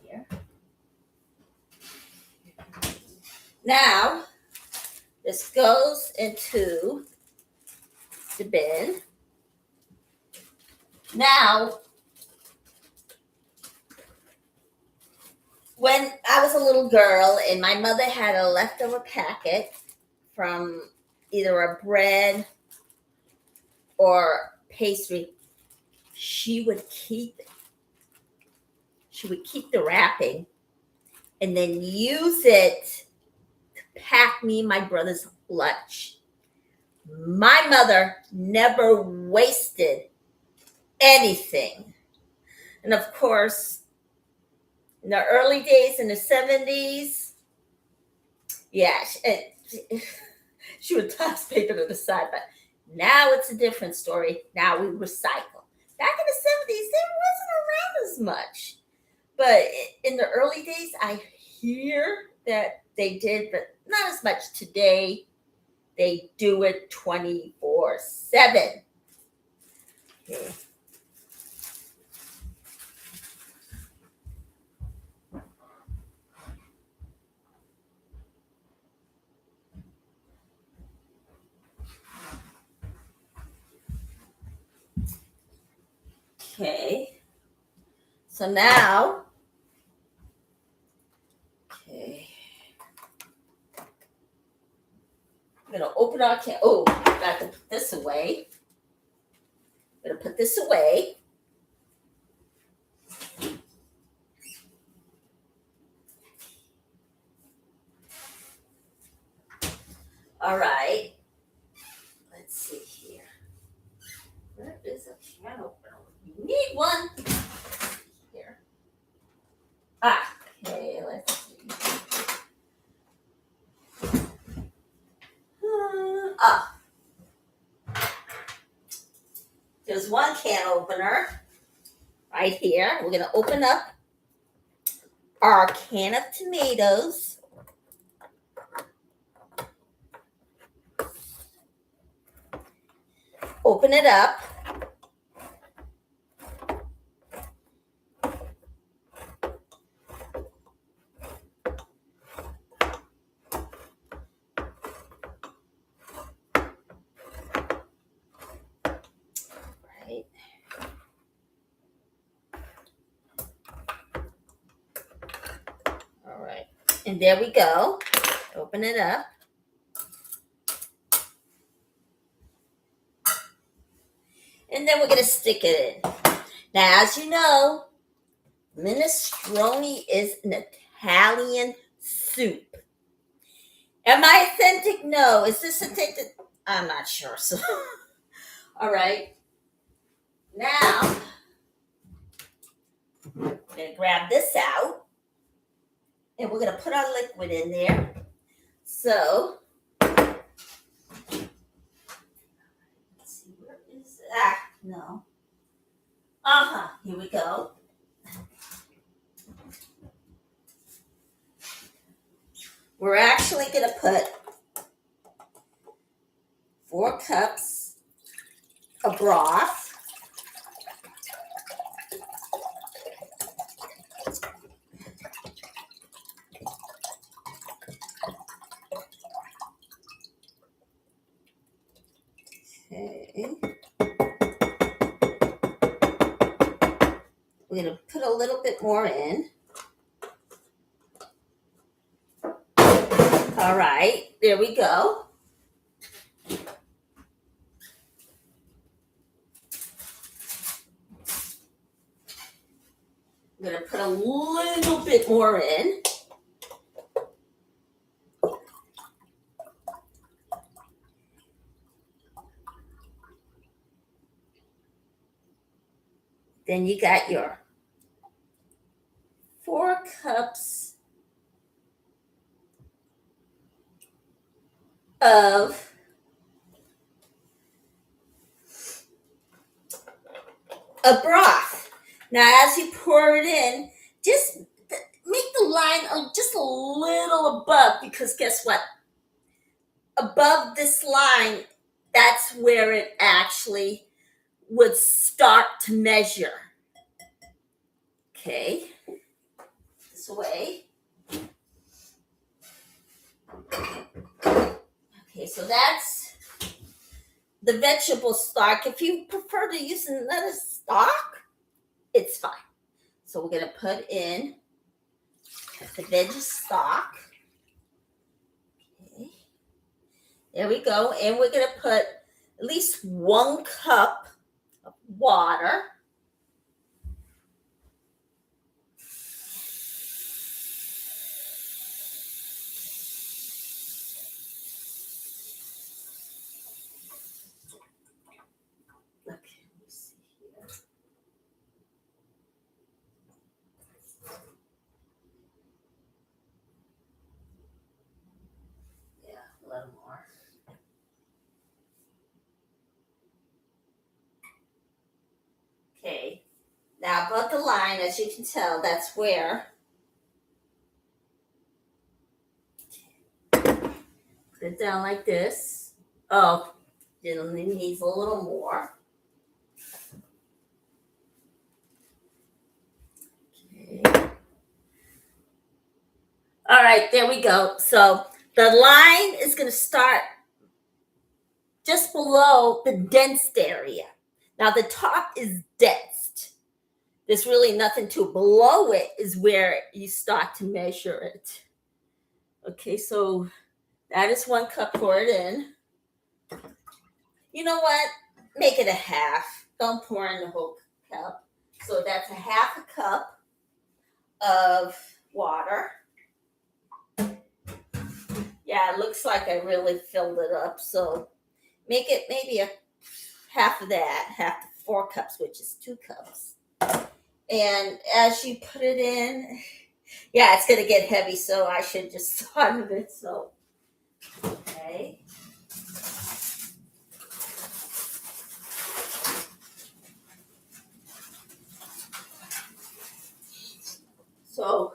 Here. Now, this goes into the bin. Now, when I was a little girl and my mother had a leftover packet from either a bread or pastry, she would keep the wrapping and then use it to pack me and my brother's lunch. My mother never wasted anything. And of course, in the early days in the 70s, yeah, she would toss paper to the side, but now it's a different story. Now we recycle. Back in the 70s, there wasn't around as much. But in the early days, I hear that they did, but not as much today. They do it 24/7. Okay. Okay. So now, okay. I'm going to open our can. Oh, I got to put this away. I'm going to put this away. All right. Let's see here. Where is a can opener? You need one. Here. Ah, okay. Let's see. There's one can opener right here. We're going to open up our can of tomatoes. Open it up. Right. All right. And there we go. Open it up. And then we're going to stick it in. Now, as you know, minestrone is an Italian soup. Am I authentic? No. Is this authentic? I'm not sure. So, all right. Now, we're going to grab this out. And we're going to put our liquid in there. So, let's see, where is it? Ah, no. Here we go. We're actually going to put 4 cups of broth. Okay. We're going to put a little bit more in. All right, there we go. I'm going to put a little bit more in. Then you got your 4 cups of a broth. Now, as you pour it in, just make the line just a little above, because guess what? Above this line, that's where it actually would start to measure. Okay, this way. Okay, so that's the vegetable stock. If you prefer to use another stock, it's fine. So we're going to put in the veggie stock. Okay, there we go. And we're going to put at least 1 cup of water. Okay, let me see here. Yeah, a little more. Okay, now above the line, as you can tell, that's where. Put it down like this. Oh, it needs a little more. Okay. All right, there we go. So the line is going to start just below the densed area. Now the top is densed. There's really nothing to below it is where you start to measure it. Okay, so that is 1 cup. Pour it in. You know what? Make it a half. Don't pour in the whole cup. So that's a half a cup of water. Yeah, it looks like I really filled it up. So make it maybe a half of that, half the 4 cups, which is 2 cups. And as you put it in, yeah, it's going to get heavy, so I should just start with it. So, okay. So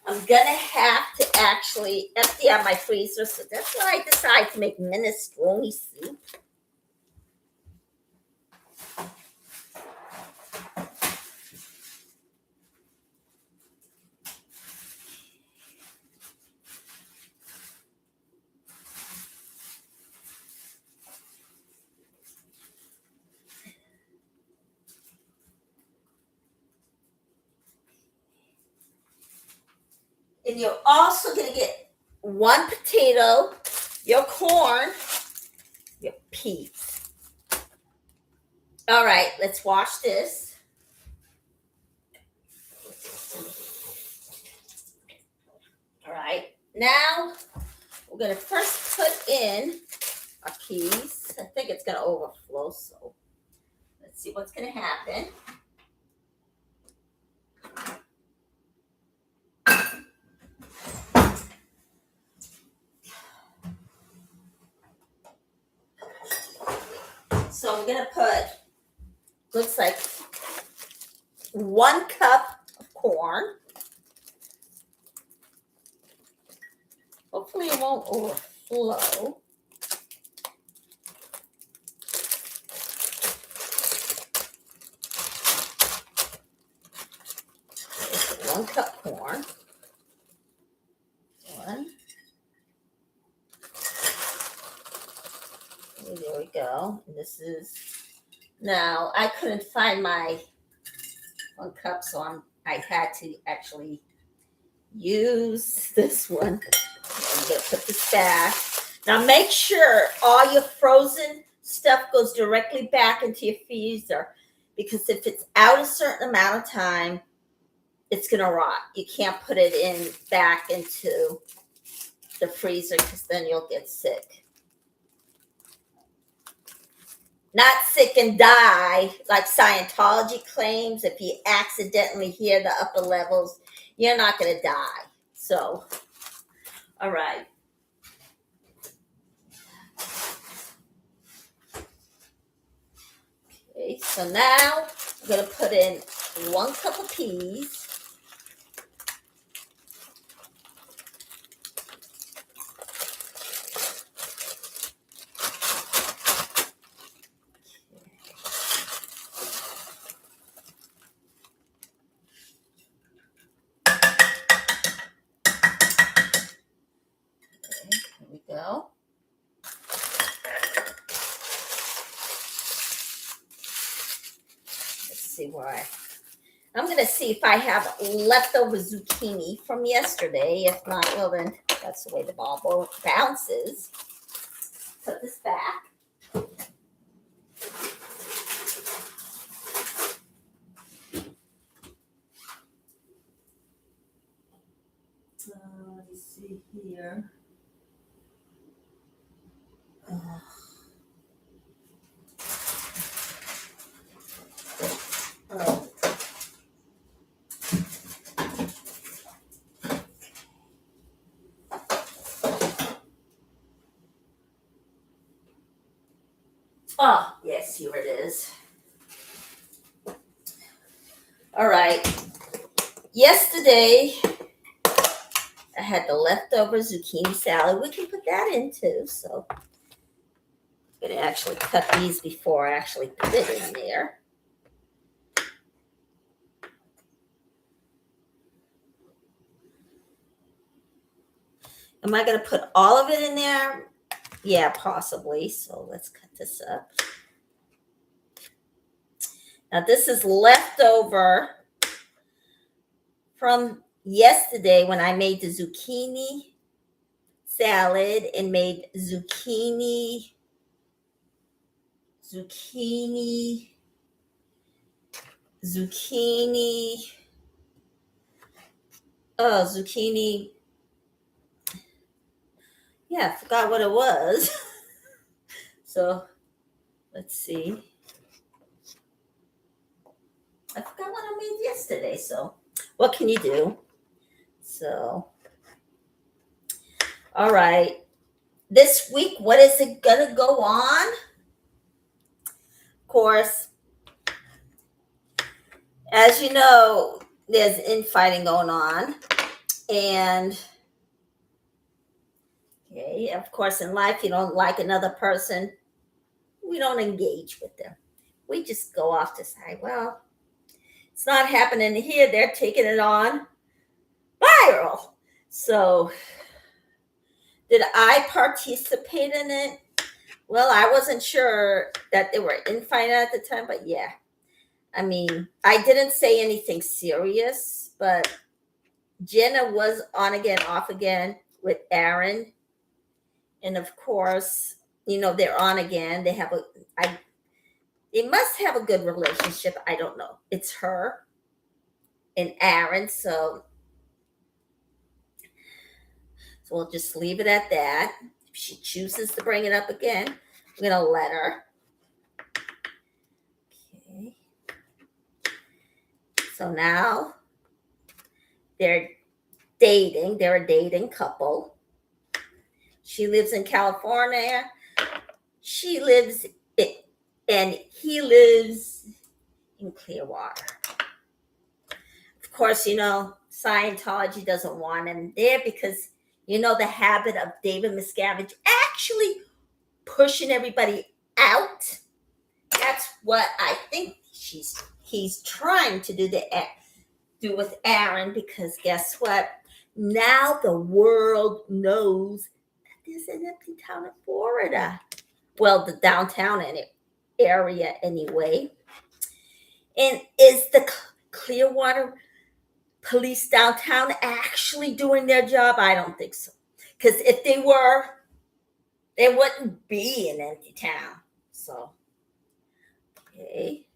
I'm going to have to actually empty out my freezer. So that's why I decided to make minestrone soup. And you're also going to get 1 potato, your corn, your peas. All right, let's wash this. All right, now we're going to first put in our peas. I think it's going to overflow, so let's see what's going to happen. So I'm going to put, looks like 1 cup of corn. Hopefully it won't overflow. Okay, 1 cup corn. 1. Okay, there we go. And this is, now I couldn't find my 1 cup, so I had to actually use this one. I'm going to put this back. Now make sure all your frozen stuff goes directly back into your freezer, because if it's out a certain amount of time, it's going to rot. You can't put it in back into the freezer, because then you'll get sick. not sick and die like Scientology claims. If you accidentally hear the upper levels, you're not going to die. So, all right. Okay, so now I'm going to put in 1 cup of peas. Okay, here we go. Let's see where I'm going to see if I have leftover zucchini from yesterday. If not, well, then that's the way the ball bounces. Put this back. Let's see here. Oh. Oh, yes, here it is. All right. Yesterday, I had the leftover zucchini salad. We can put that in too. So I'm going to actually cut these before I actually put it in there. Am I going to put all of it in there? Yeah, possibly. So let's cut this up. Now, this is leftover from yesterday when I made the zucchini salad and made zucchini. Zucchini. Yeah, I forgot what it was. So let's see. I forgot what I made yesterday. So what can you do? So, all right. This week, what is it going to go on? Of course, as you know, there's infighting going on. And, okay, of course, in life, you don't like another person. We don't engage with them. We just go off to say, well, it's not happening here. They're taking it on viral. So, did I participate in it? Well, I wasn't sure that they were infighting at the time, but yeah. I mean, I didn't say anything serious, but Jenna was on again, off again with Aaron. And of course, they're on again. They must have a good relationship. I don't know. It's her and Aaron. So we'll just leave it at that. If she chooses to bring it up again, I'm going to let her. Okay. So now they're dating. They're a dating couple. She lives in California. She lives and he lives in Clearwater. Of course, Scientology doesn't want him there because, the habit of David Miscavige actually pushing everybody out. That's what I think he's trying to do with Aaron, because guess what? Now the world knows that there's an empty town in Florida. Well, the downtown area anyway. And is the Clearwater police downtown actually doing their job? I don't think so. Because if they were, there wouldn't be an empty town. So, okay.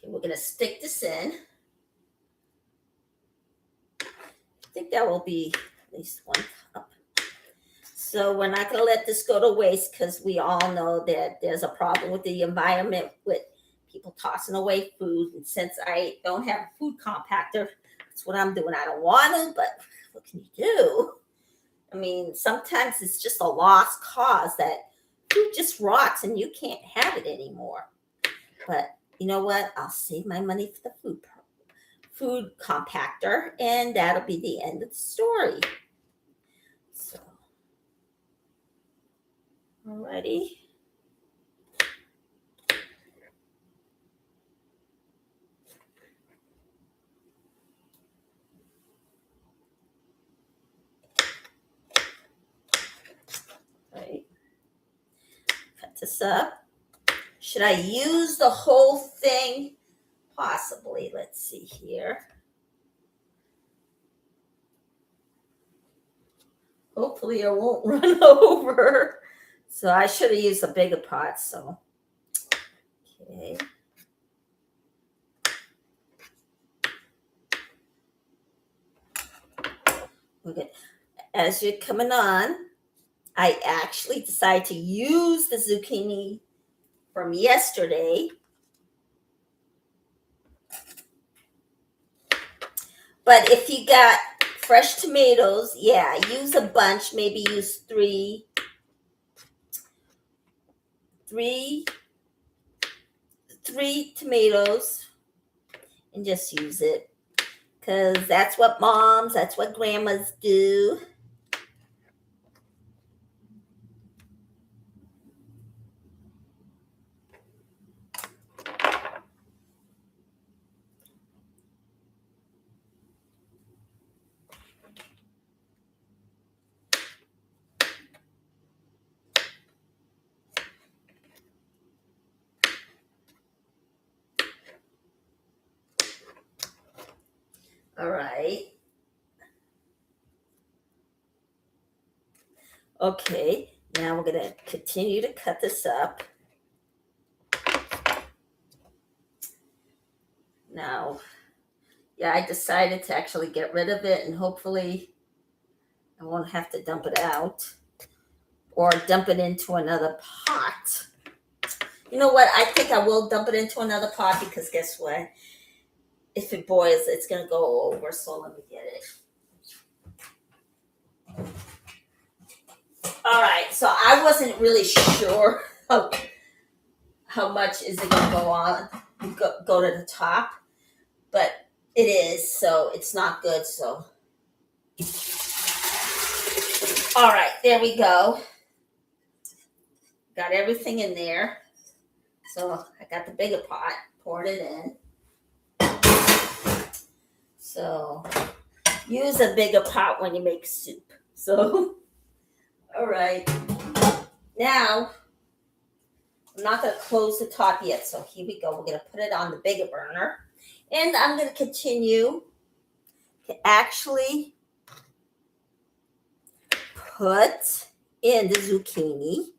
We're going to stick this in. I think that will be at least 1 cup. So we're not going to let this go to waste because we all know that there's a problem with the environment with people tossing away food. And since I don't have a food compactor, that's what I'm doing. I don't want to, but what can you do? I mean, sometimes it's just a lost cause that food just rots and you can't have it anymore. But you know what? I'll save my money for the food compactor, and that'll be the end of the story. So, alrighty. Right. Cut this up. Should I use the whole thing? Possibly. Let's see here. Hopefully it won't run over. So I should have used a bigger pot. So, okay. Okay. As you're coming on, I actually decided to use the zucchini from yesterday. But if you got fresh tomatoes, yeah, use a bunch. Maybe use three tomatoes and just use it. Because that's what grandmas do. All right. Okay, now we're going to continue to cut this up. Now, yeah, I decided to actually get rid of it, and hopefully I won't have to dump it out or dump it into another pot. You know what? I think I will dump it into another pot because guess what? If it boils, it's going to go over. So let me get it. All right. So I wasn't really sure how much is it going to go on, go to the top, but it is. So it's not good. So, all right. There we go. Got everything in there. So I got the bigger pot, poured it in. So use a bigger pot when you make soup. So, all right. Now, I'm not going to close the top yet. So here we go. We're going to put it on the bigger burner. And I'm going to continue to actually put in the zucchini.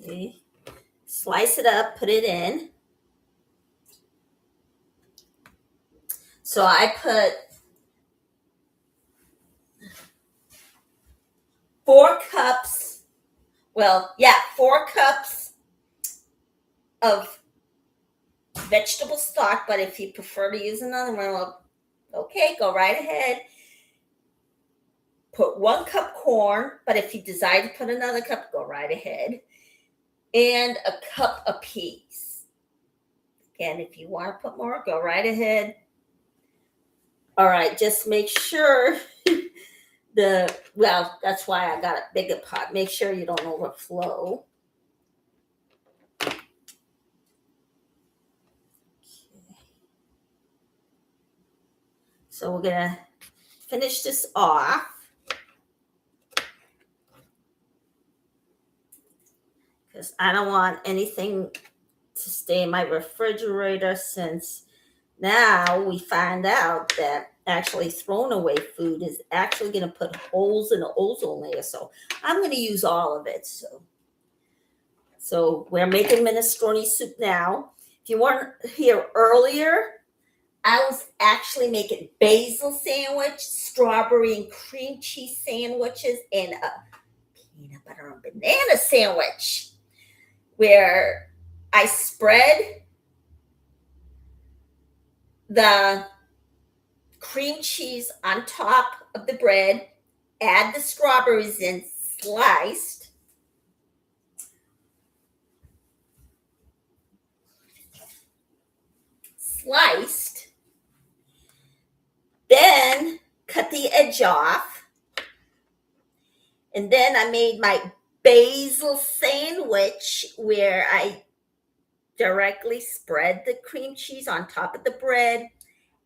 Okay. Slice it up, put it in. So I put 4 cups. 4 cups of vegetable stock. But if you prefer to use another one, well, okay, go right ahead. Put 1 cup corn. But if you decide to put another cup, go right ahead. And a cup of peas. Again, if you want to put more, go right ahead. All right, just make sure that's why I got a bigger pot. Make sure you don't overflow. Okay. So we're going to finish this off. Because I don't want anything to stay in my refrigerator, since now we find out that actually thrown away food is actually going to put holes in the ozone layer. So I'm going to use all of it. So So we're making minestrone soup now. If you weren't here earlier, I was actually making basil sandwich, strawberry and cream cheese sandwiches, and a peanut butter and banana sandwich where I spread the cream cheese on top of the bread, add the strawberries in sliced, then cut the edge off, and then I made my basil sandwich where I directly spread the cream cheese on top of the bread,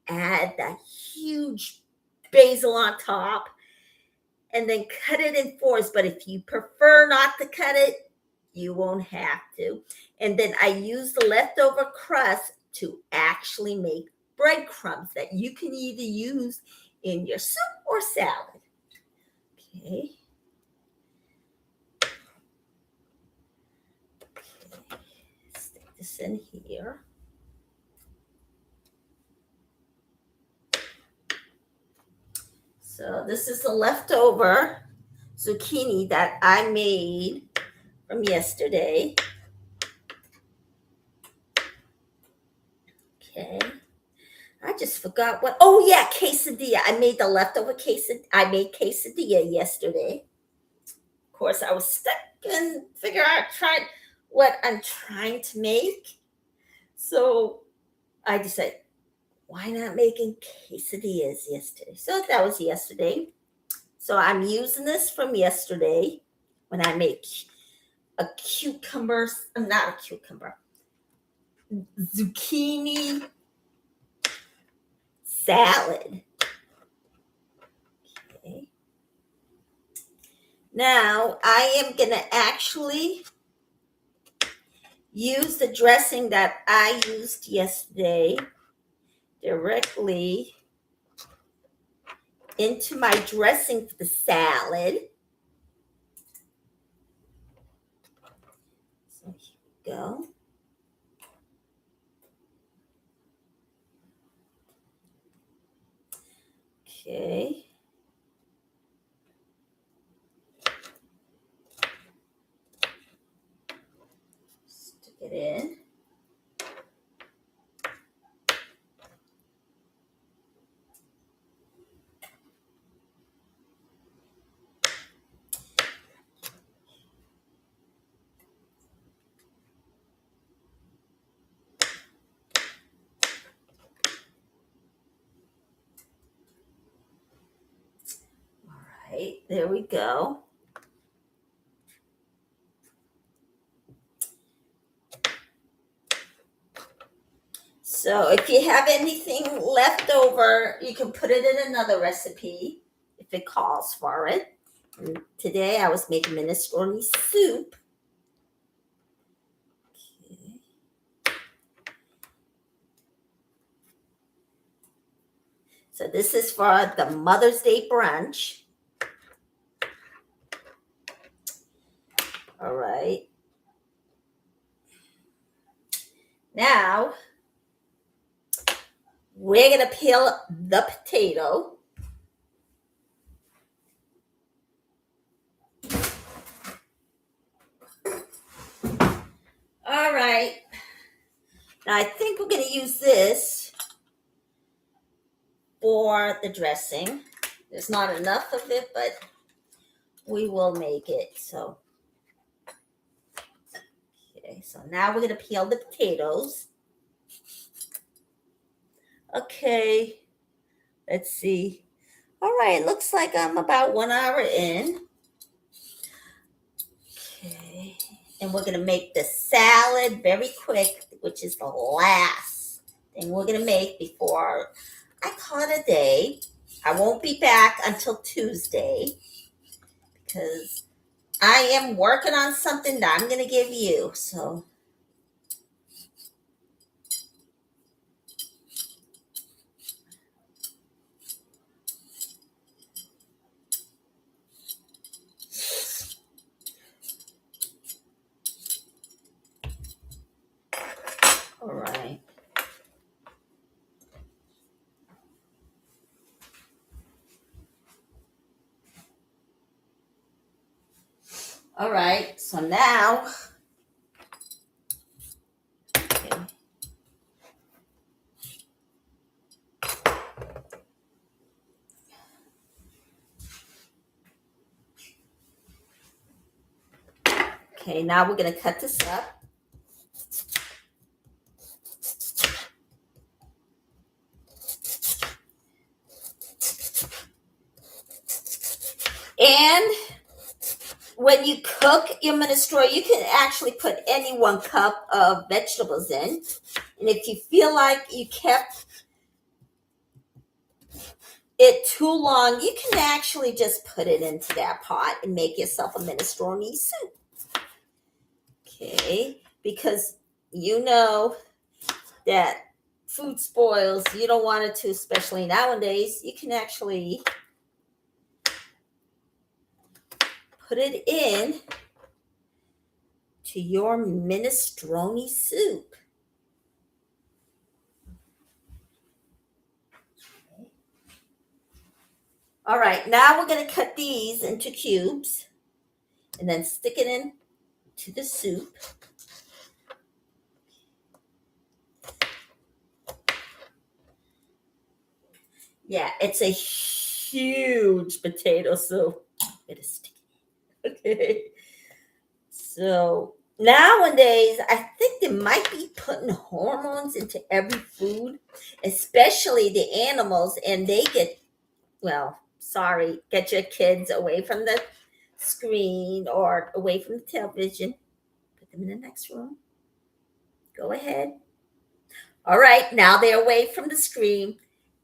add that huge basil on top, and then cut it in fours. But if you prefer not to cut it, you won't have to. And then I use the leftover crust to actually make breadcrumbs that you can either use in your soup or salad. Okay. Stick this in here. So this is the leftover zucchini that I made from yesterday. Okay. I just forgot what. Oh yeah, quesadilla. I made the leftover quesadilla. I made quesadilla yesterday. Of course, I was stuck and tried what I'm trying to make. So I decided, why not making quesadillas yesterday? So that was yesterday. So I'm using this from yesterday when I make a cucumber, not a cucumber, zucchini salad. Okay. Now I am going to actually use the dressing that I used yesterday directly into my dressing for the salad. So here we go. Okay. Stick it in. All right, there we go. So if you have anything left over, you can put it in another recipe if it calls for it. And today I was making minestrone soup. Okay. So this is for the Mother's Day brunch. All right. Now, we're going to peel the potato. All right. Now, I think we're going to use this for the dressing. There's not enough of it, but we will make it. So, okay. So now we're going to peel the potatoes. Okay. Let's see. All right. Looks like I'm about 1 hour in. Okay. And we're going to make the salad very quick, which is the last thing we're going to make before I call it a day. I won't be back until Tuesday because I am working on something that I'm going to give you. So, All right. All right. So now, okay. Okay, now we're going to cut this up. And when you cook your minestrone, you can actually put any 1 cup of vegetables in. And if you feel like you kept it too long, you can actually just put it into that pot and make yourself a minestrone soup. Okay, because you know that food spoils. You don't want it to, especially nowadays. You can actually put it in to your minestrone soup. All right, now we're going to cut these into cubes and then stick it in to the soup. Yeah, it's a huge potato soup. It is sticky. Okay. So nowadays, I think they might be putting hormones into every food, especially the animals, and they get, well, sorry, get your kids away from the screen or away from the television. Put them in the next room. Go ahead. All right, now they're away from the screen.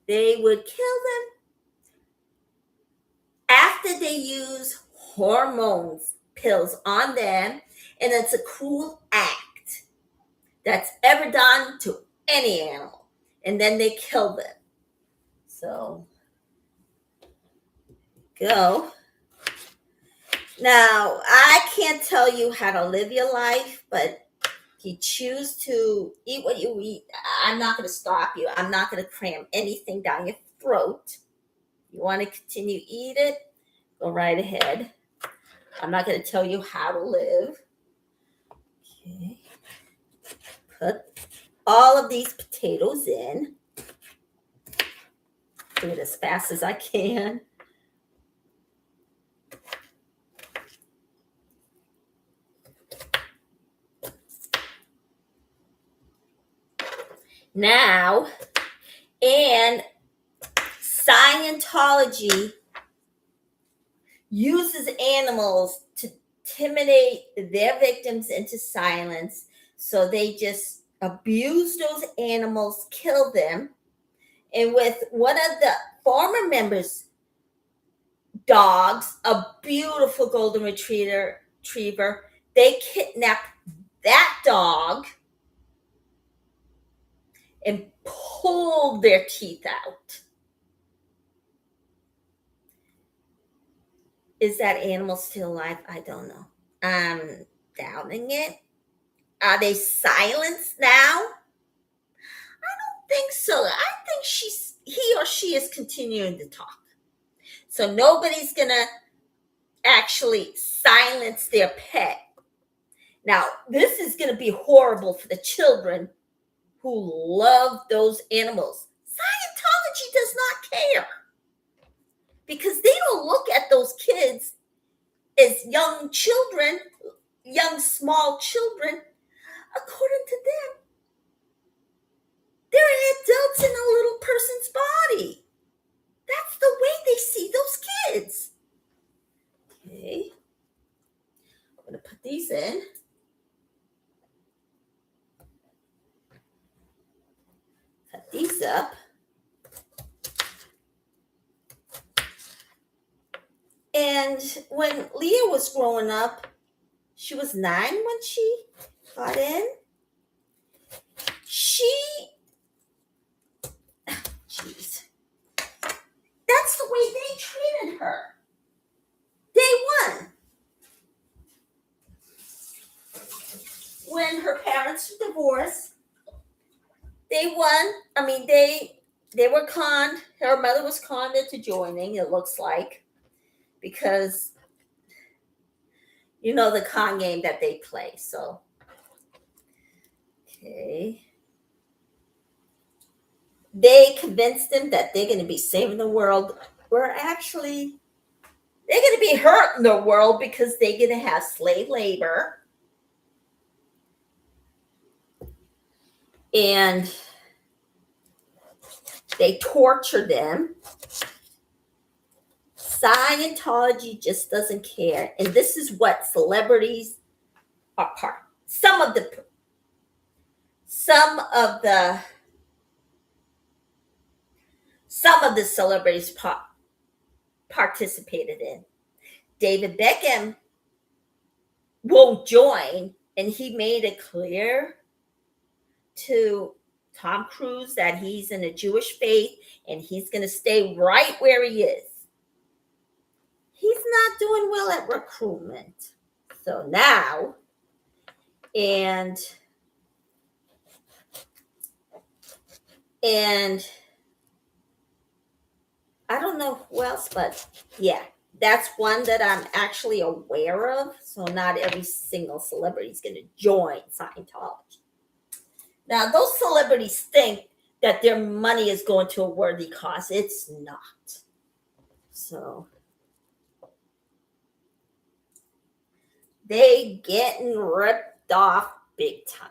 They would kill them after they use hormones pills on them, and it's a cruel act that's ever done to any animal, and then they kill them. So go. Now, I can't tell you how to live your life, but if you choose to eat what you eat, I'm not going to stop you. I'm not going to cram anything down your throat. You want to continue to eat it, go right ahead. I'm not going to tell you how to live. Okay. Put all of these potatoes in. Do it as fast as I can. Now, and Scientology uses animals to intimidate their victims into silence. So they just abuse those animals, kill them. And with one of the former members' dogs, a beautiful golden retriever, they kidnapped that dog and pulled their teeth out. Is that animal still alive? I don't know. I'm doubting it. Are they silenced now? I don't think so. I think he or she is continuing to talk. So nobody's gonna actually silence their pet. Now, this is gonna be horrible for the children who love those animals. Scientology does not care because they don't look at those kids as young children, young small children. According to them, they're adults in a little person's body. That's the way they see those kids. Okay. I'm going to put these in. Cut these up. And when Leah was growing up, she was 9 when she got in. Jeez. That's the way they treated her. Day one. When her parents divorced, they won. I mean, they were conned. Her mother was conned into joining, it looks like, because you know the con game that they play. So, okay. They convinced them that they're going to be saving the world. We're actually, they're going to be hurting the world because they're going to have slave labor. And they torture them. Scientology just doesn't care. And this is what celebrities are part. Some of the celebrities participated in. David Beckham won't join, and he made it clear to Tom Cruise that he's in a Jewish faith and he's going to stay right where he is. He's not doing well at recruitment. So now, and I don't know who else, but yeah, that's one that I'm actually aware of. So not every single celebrity is going to join Scientology. Now, those celebrities think that their money is going to a worthy cause. It's not. So they getting ripped off big time.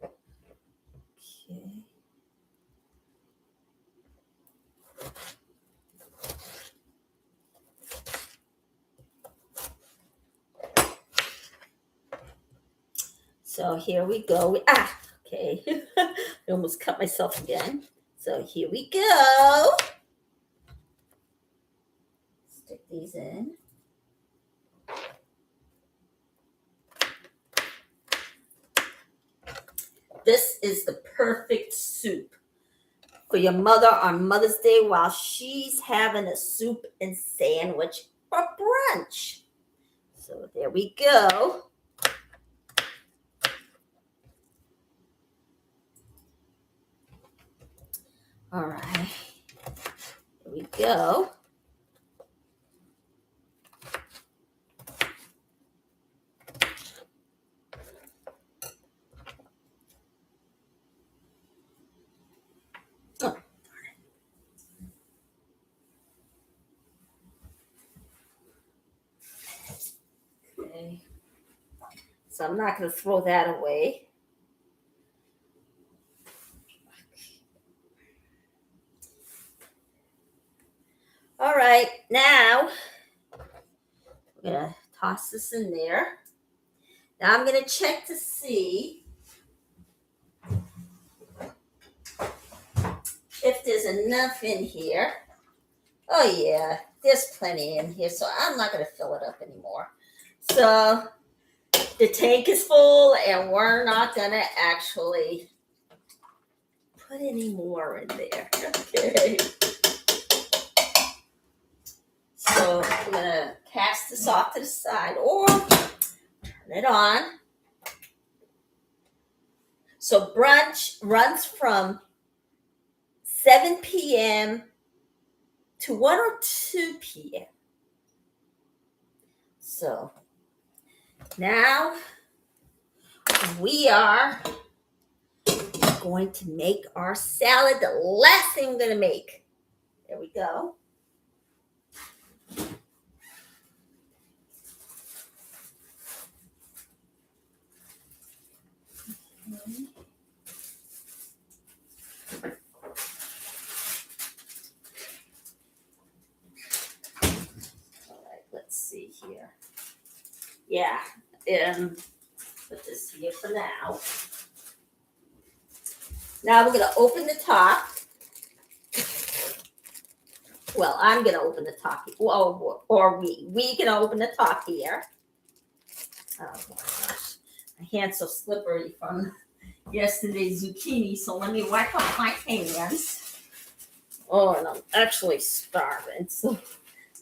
Okay. So here we go. Okay. I almost cut myself again. So here we go. Stick these in. This is the perfect soup for your mother on Mother's Day while she's having a soup and sandwich for brunch. So there we go. All right. Here we go. Okay. So I'm not going to throw that away. All right, now we're going to toss this in there. Now I'm going to check to see if there's enough in here. Oh yeah, there's plenty in here, so I'm not going to fill it up anymore. So the tank is full and we're not going to actually put any more in there. Okay. So I'm going to cast this off to the side or turn it on. So brunch runs from 7 p.m. to 1 or 2 p.m. So now we are going to make our salad. The last thing we're going to make. There we go. Okay. All right, let's see here. Yeah, put this here for now. Now we're going to open the top. Well, I'm going to open the top. Well, or we can open the top here. Oh my gosh, my hand's so slippery from yesterday's zucchini. So let me wipe up my hands. Oh, and I'm actually starving. So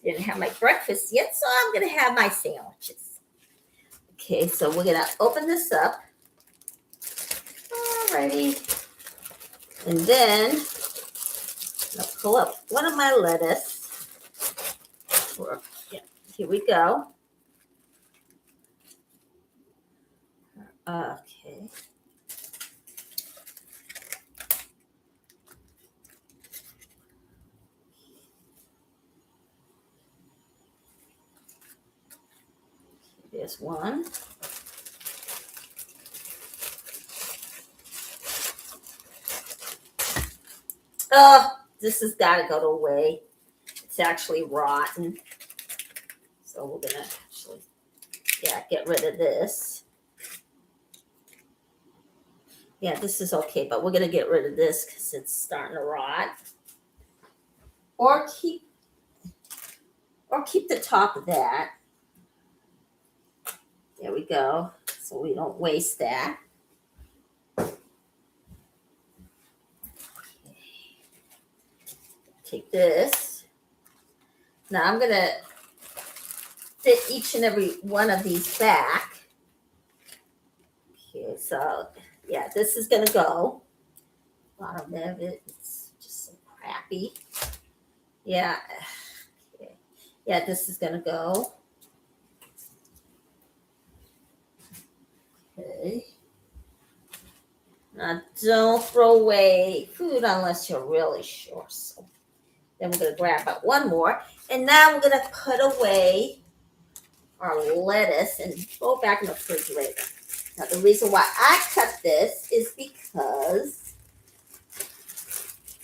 didn't have my breakfast yet. So I'm going to have my sandwiches. Okay, so we're going to open this up. Alrighty. And then I'll pull up one of my lettuce. Yeah, here we go. Okay. There's one. Oh, this has got to go away. It's actually rotten. So we're going to actually, get rid of this. Yeah, this is okay, but we're going to get rid of this because it's starting to rot. Or keep the top of that. There we go. So we don't waste that. Take this. Now I'm going to fit each and every one of these back. Okay, so yeah, this is going to go. Bottom of it, it's just so crappy. Yeah. Okay. Yeah, this is going to go. Okay. Now, don't throw away food unless you're really sure. So then we're going to grab out one more. And now we're going to put away our lettuce and go back in the refrigerator. Now, the reason why I cut this is because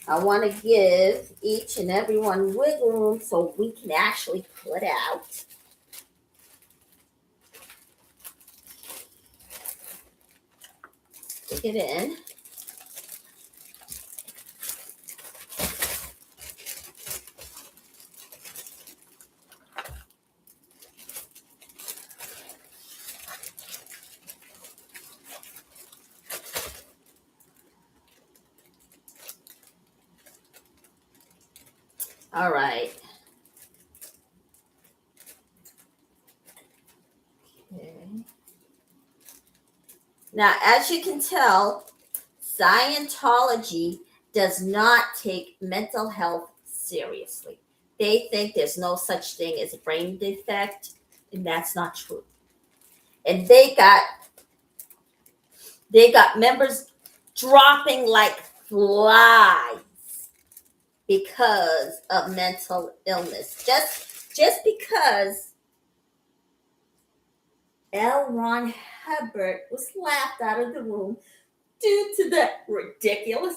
I want to give each and every one wiggle room so we can actually pull it out. Stick it in. All right. Okay. Now, as you can tell, Scientology does not take mental health seriously. They think there's no such thing as a brain defect, and that's not true. And they got members dropping like flies because of mental illness. Just because L. Ron Hubbard was laughed out of the room due to the ridiculous,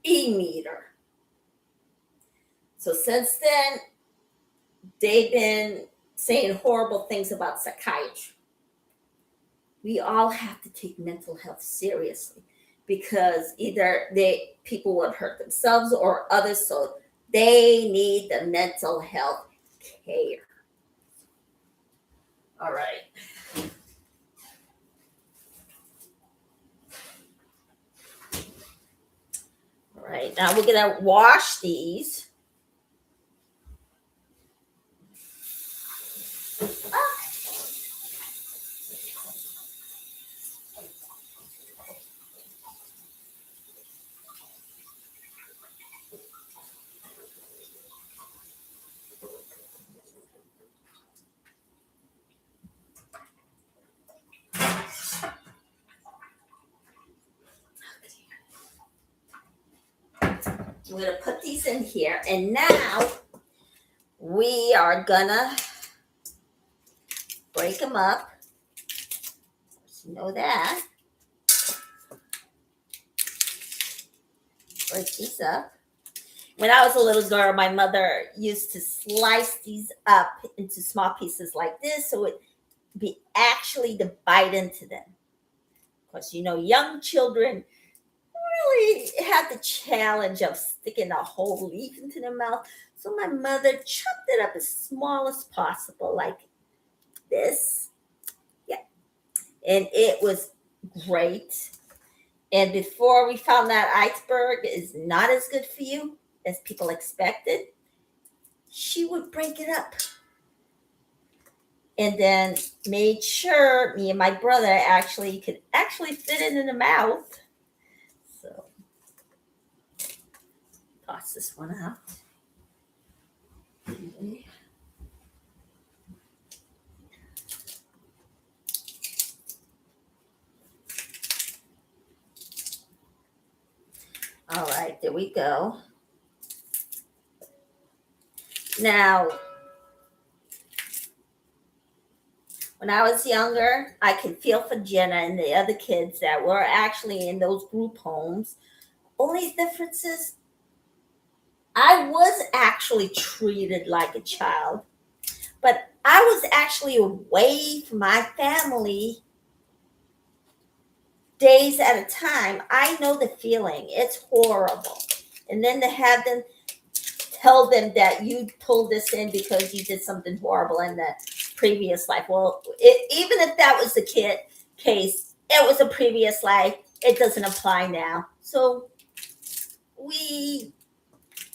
e-meter. So since then, they've been saying horrible things about psychiatry. We all have to take mental health seriously because either people would hurt themselves or others, so they need the mental health care. All right. All right, now we're gonna wash these. I'm gonna put these in here, and now we are gonna break them up. You know that. Break these up. When I was a little girl, my mother used to slice these up into small pieces like this, so it be actually to bite into them. Of course, young children really had the challenge of sticking a whole leaf into their mouth. So my mother chopped it up as small as possible, like this. Yeah. And it was great. And before we found that iceberg is not as good for you as people expected, she would break it up and then made sure me and my brother actually could fit it in the mouth. So toss this one out. Okay. All right, there we go. Now, when I was younger, I could feel for Jenna and the other kids that were actually in those group homes. Only difference is I was actually treated like a child, but I was actually away from my family days at a time. I know the feeling. It's horrible. And then to have them tell them that you pulled this in because you did something horrible in the previous life. Well, even if that was the case, it was a previous life. It doesn't apply now. So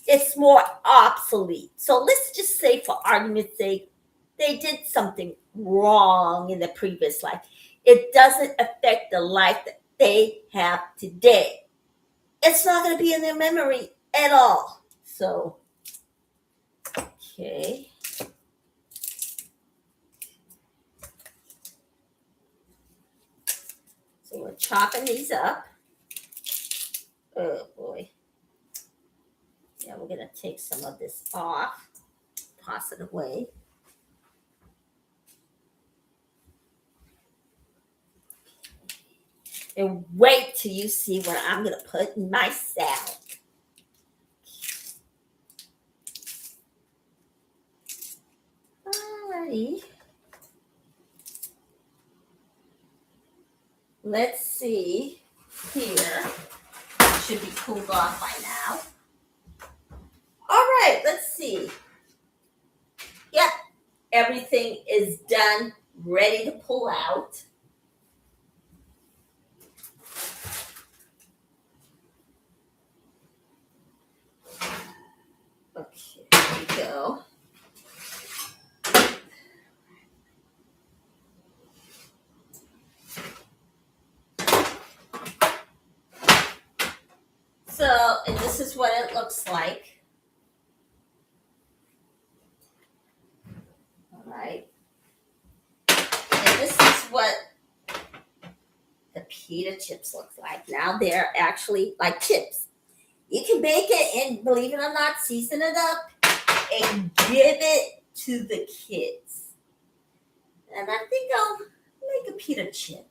it's more obsolete. So let's just say, for argument's sake, they did something wrong in the previous life. It doesn't affect the life that they have today. It's not going to be in their memory at all. So, okay. So we're chopping these up. Oh boy. Yeah, we're going to take some of this off, toss it away. And wait till you see what I'm going to put in my salad. Alrighty. Let's see here. It should be cooled off by now. All right, let's see. Yep, everything is done, ready to pull out. Okay, there we go. So, and this is what it looks like. All right. And this is what the pita chips look like. Now they're actually like chips. You can bake it and, believe it or not, season it up and give it to the kids. And I think I'll make a pita chip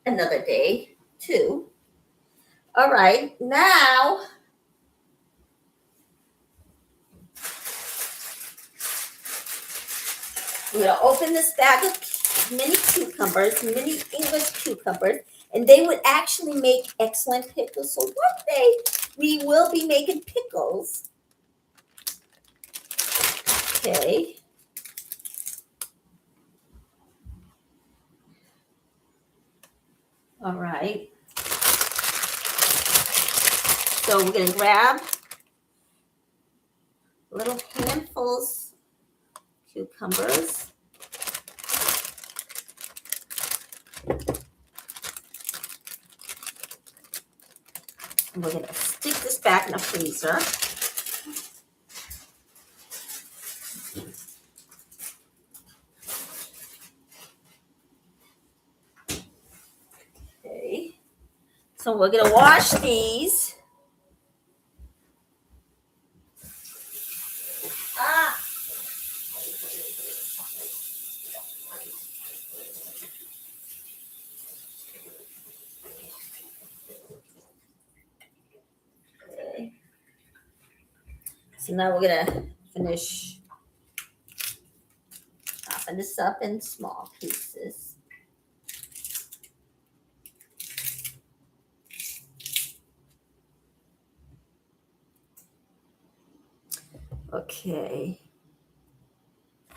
another day too. All right, now we're gonna open this bag of mini cucumbers, mini English cucumbers, and they would actually make excellent pickles. So one day we will be making pickles. Okay. All right. So we're gonna grab little handfuls of cucumbers. And we're gonna stick this back in the freezer. Okay. So we're gonna wash these. Okay. So now we're gonna finish chopping this up in small pieces. Okay.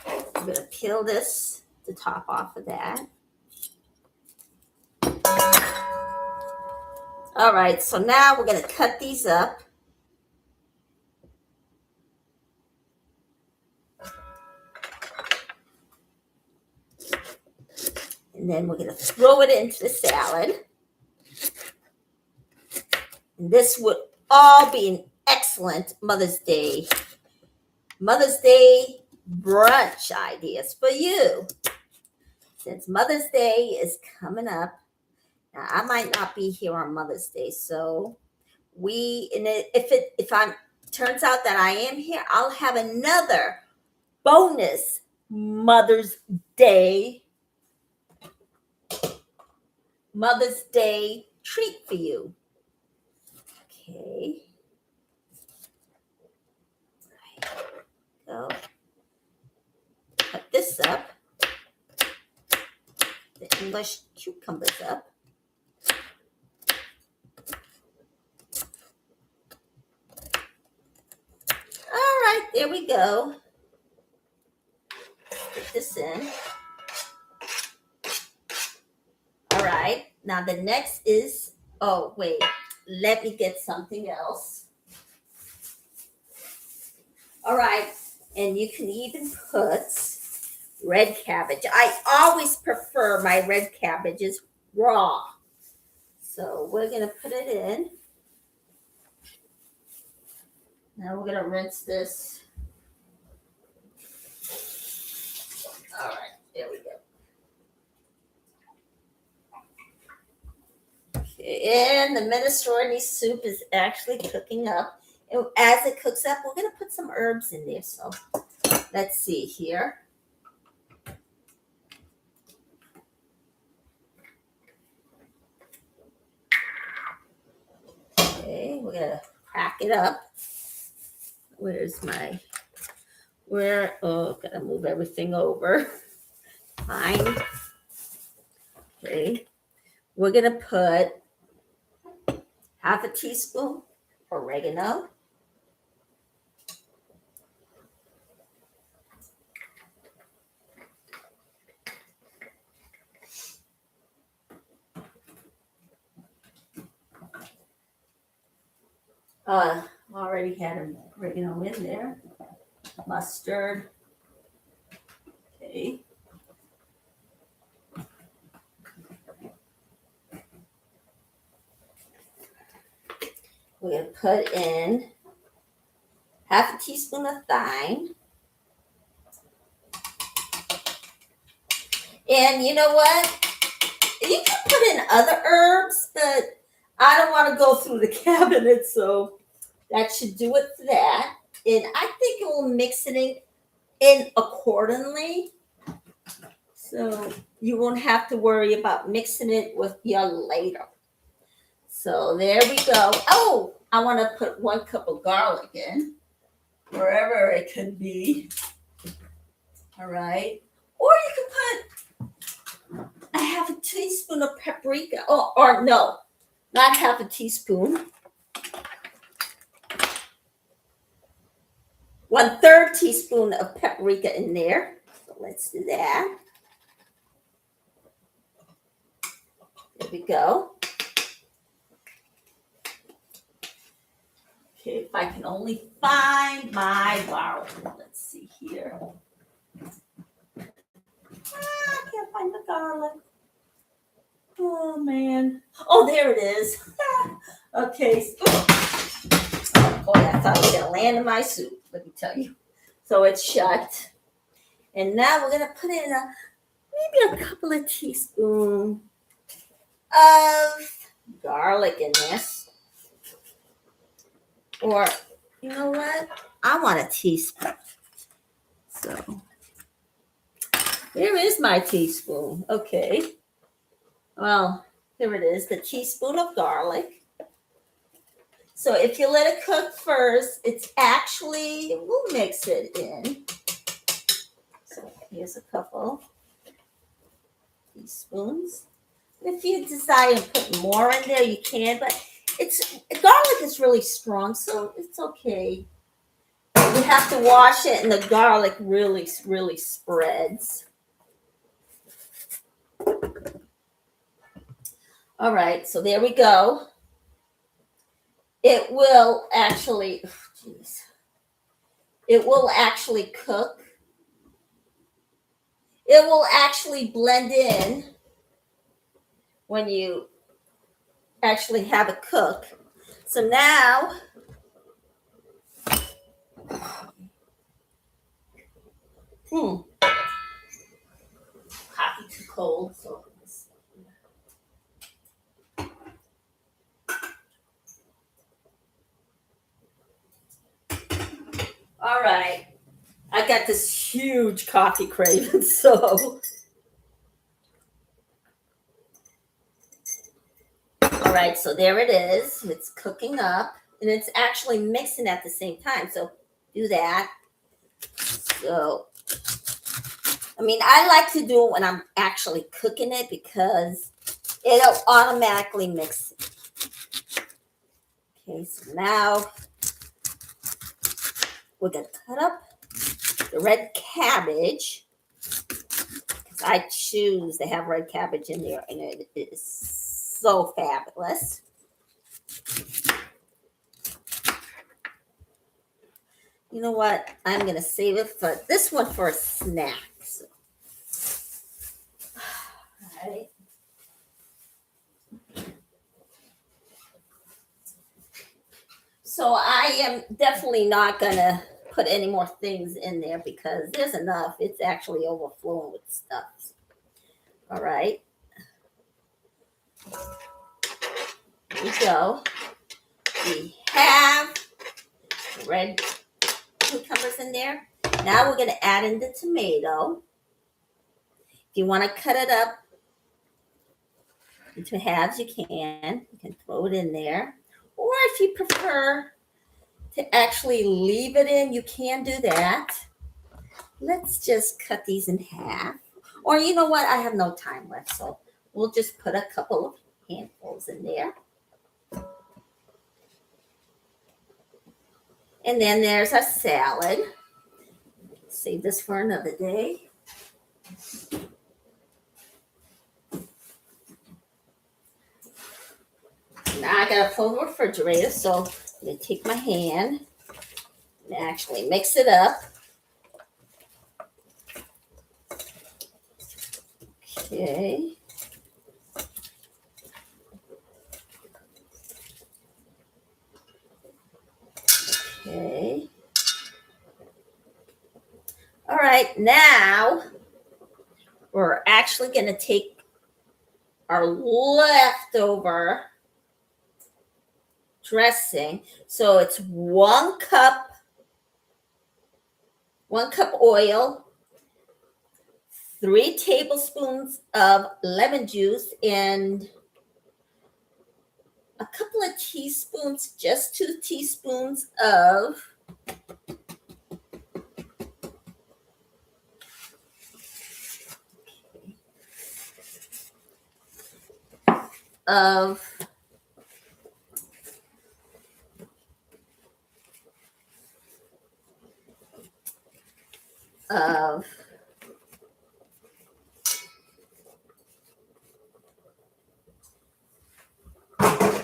I'm gonna peel the top off of that. All right, so now we're gonna cut these up. And then we're going to throw it into the salad. And this would all be an excellent Mother's Day brunch ideas for you. Since Mother's Day is coming up, now I might not be here on Mother's Day, so if I'm turns out that I am here, I'll have another bonus Mother's Day treat for you. Okay. So cut this up. The English cucumbers up. All right, there we go. Put this in. All right, now the next is, oh wait, let me get something else. All right, and you can even put red cabbage. I always prefer my red cabbages raw. So we're gonna put it in. Now we're gonna rinse this. All right, there we go. And the minestrone soup is actually cooking up. And as it cooks up, we're going to put some herbs in there. So let's see here. Okay, we're going to crack it up. Gotta move everything over. Fine. Okay, we're going to put half a teaspoon oregano. Already had oregano in there. Mustard. Okay. We're going to put in half a teaspoon of thyme. And you know what? You can put in other herbs, but I don't want to go through the cabinet, so that should do it for that. And I think it will mix it in accordingly. So you won't have to worry about mixing it with your later. So there we go. Oh, I want to put 1 cup of garlic in, wherever it could be. All right. Or you can put a half a teaspoon of paprika. Or no, not half a teaspoon. 1/3 teaspoon of paprika in there. So let's do that. There we go. Okay, if I can only find my garlic. Let's see here. I can't find the garlic. Oh, man. Oh, there it is. Okay. Oh, boy, I thought it was going to land in my soup, let me tell you. So it's shut. And now we're going to put in maybe a couple of teaspoons of garlic in this. Or, you know what? I want a teaspoon. So, here is my teaspoon. Okay. Well, here it is, the teaspoon of garlic. So if you let it cook first, we'll mix it in. So here's a couple teaspoons. If you desire to put more in there, you can, but garlic is really strong, so it's okay. You have to wash it, and the garlic really, really spreads. All right, so there we go. It will actually cook. It will actually blend in when you actually have it cook. So now, coffee too cold, so. All right, I got this huge coffee craving, so. All right, so there it is. It's cooking up, and it's actually mixing at the same time. So do that. So, I mean, I like to do it when I'm actually cooking it because it'll automatically mix. Okay, so now we're gonna cut up the red cabbage because I choose to have red cabbage in there, and it is so fabulous. You know what? I'm gonna save it for this one for a snack. So, all right. So I am definitely not gonna put any more things in there because there's enough. It's actually overflowing with stuff. All right. Here we go. We have red cucumbers in there. Now we're gonna add in the tomato. If you want to cut it up into halves, you can. You can throw it in there. Or if you prefer to actually leave it in, you can do that. Let's just cut these in half. Or you know what? I have no time left, so we'll just put a couple of handfuls in there. And then there's our salad. Save this for another day. Now I got a full refrigerator, so I'm going to take my hand and actually mix it up. Okay. Okay. All right, now we're actually going to take our leftover dressing. So it's 1 cup oil, 3 tablespoons of lemon juice, and a couple of teaspoons, just 2 teaspoons of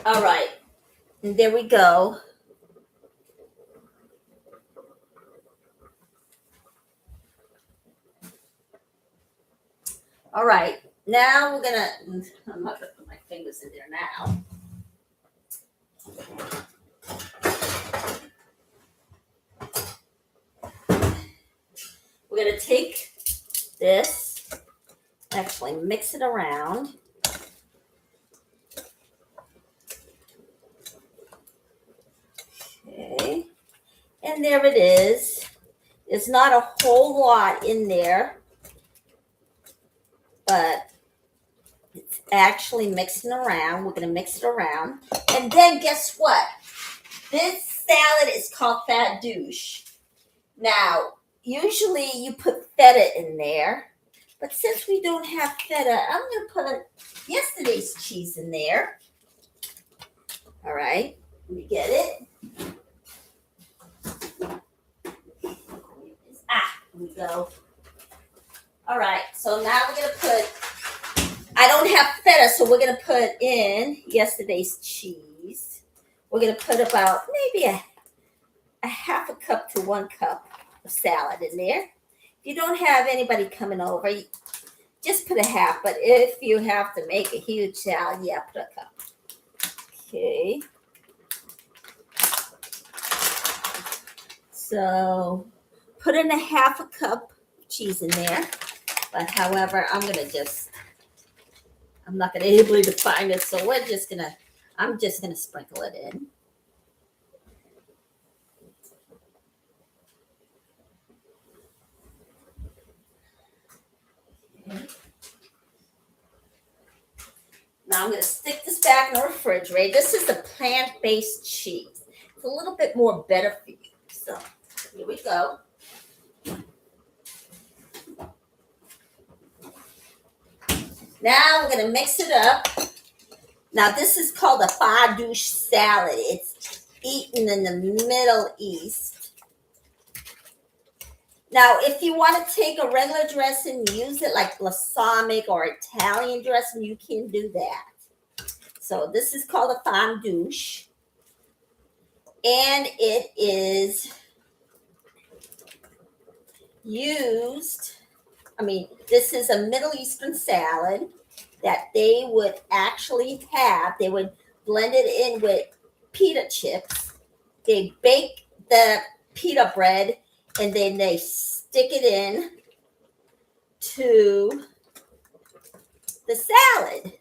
all right, and there we go. All right, now I'm not gonna put my fingers in there now. We're gonna take this, actually mix it around. Okay, and there it is. It's not a whole lot in there, but it's actually mixing around. We're gonna mix it around, and then guess what? This salad is called fat douche. Now, usually you put feta in there, but since we don't have feta, I'm going to put yesterday's cheese in there. All right, let me get it. Here we go. All right, so now we're going to I don't have feta, so we're going to put in yesterday's cheese. We're going to put about maybe a half a cup to 1 cup of salad in there. If you don't have anybody coming over, just put a half. But if you have to make a huge salad, yeah, put a cup. Okay. So put in a half a cup of cheese in there. But however, I'm not gonna able to find it, so I'm just gonna sprinkle it in. Okay. Now I'm gonna stick this back in the refrigerator. This is a plant-based cheese. It's a little bit more better for you. So here we go. Now we're gonna mix it up. Now this is called a fardouche salad. It's eaten in the Middle East. Now, if you want to take a regular dressing and use it like balsamic or Italian dressing, you can do that. So this is called a fardouche. And it is used, this is a Middle Eastern salad that they would actually have. They would blend it in with pita chips. They bake the pita bread and then they stick it in to the salad.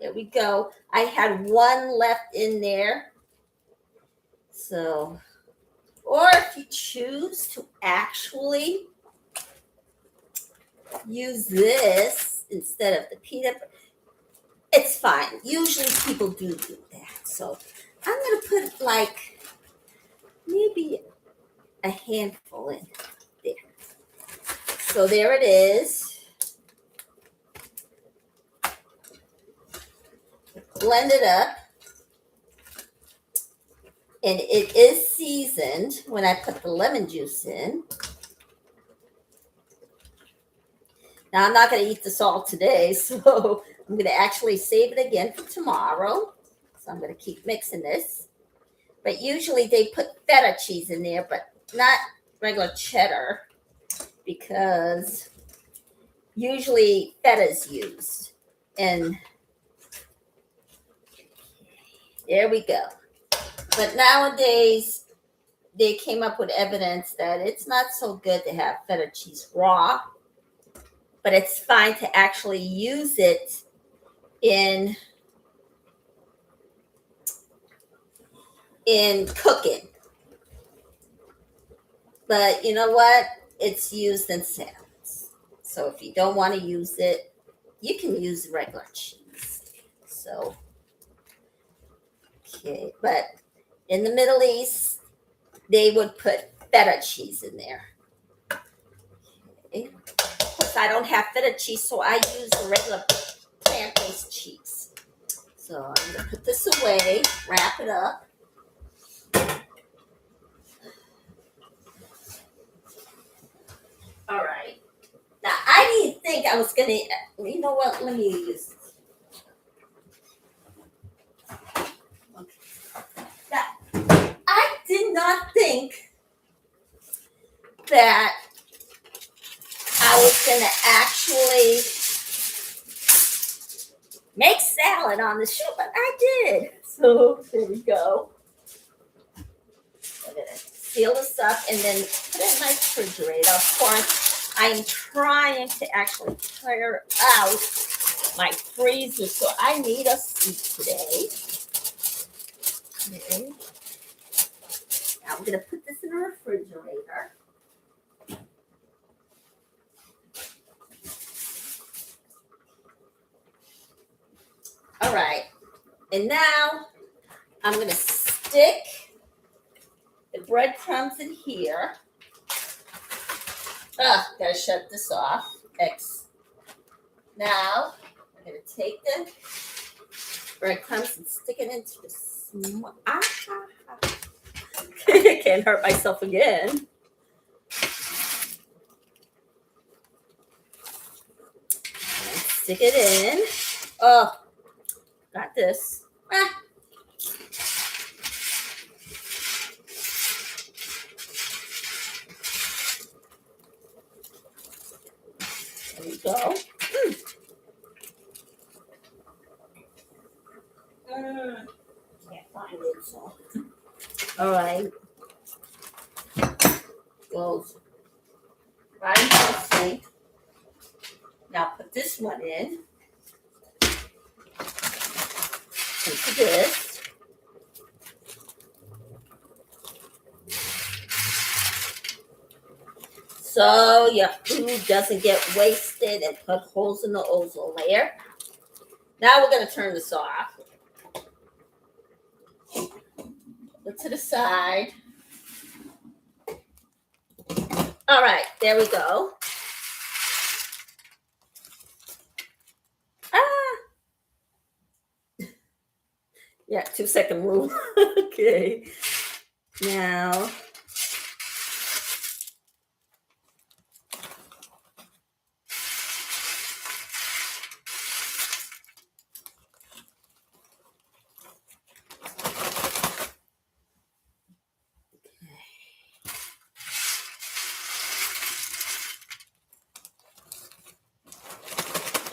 There we go. I had one left in there. So, or if you choose to actually use this instead of the pita, it's fine. Usually people do that. So I'm going to put like maybe a handful in there. So there it is. Blend it up. And it is seasoned when I put the lemon juice in. Now, I'm not going to eat this all today, so I'm going to actually save it again for tomorrow. So I'm going to keep mixing this. But usually they put feta cheese in there, but not regular cheddar, because usually feta is used. And there we go. But nowadays, they came up with evidence that it's not so good to have feta cheese raw, but it's fine to actually use it in cooking. But you know what? It's used in salads. So if you don't want to use it, you can use regular cheese. So, okay. But in the Middle East, they would put feta cheese in there. Okay. I don't have feta cheese, so I use the regular plant-based cheese. So I'm going to put this away, wrap it up. All right. Now, I didn't think I was going to, you know what? Let me use this. Okay. Now, I did not think that I was going to actually make salad on the show, but I did. So there we go. I'm going to seal this up and then put it in my refrigerator. Of course, I'm trying to actually clear out my freezer, so I need a seat today. Okay. Now I'm going to put this in the refrigerator. All right, and now I'm going to stick the breadcrumbs in here. Gotta shut this off. Now I'm going to take the breadcrumbs and stick it into the small. I can't hurt myself again. And stick it in. Oh, got this. There we go. Can't find it, so. All right. Goes right into the sink. Now put this one in. Into this. So your food doesn't get wasted and put holes in the ozone layer. Now we're going to turn this off. Put it to the side. All right, there we go. Yeah, 2-second rule. Okay. Now,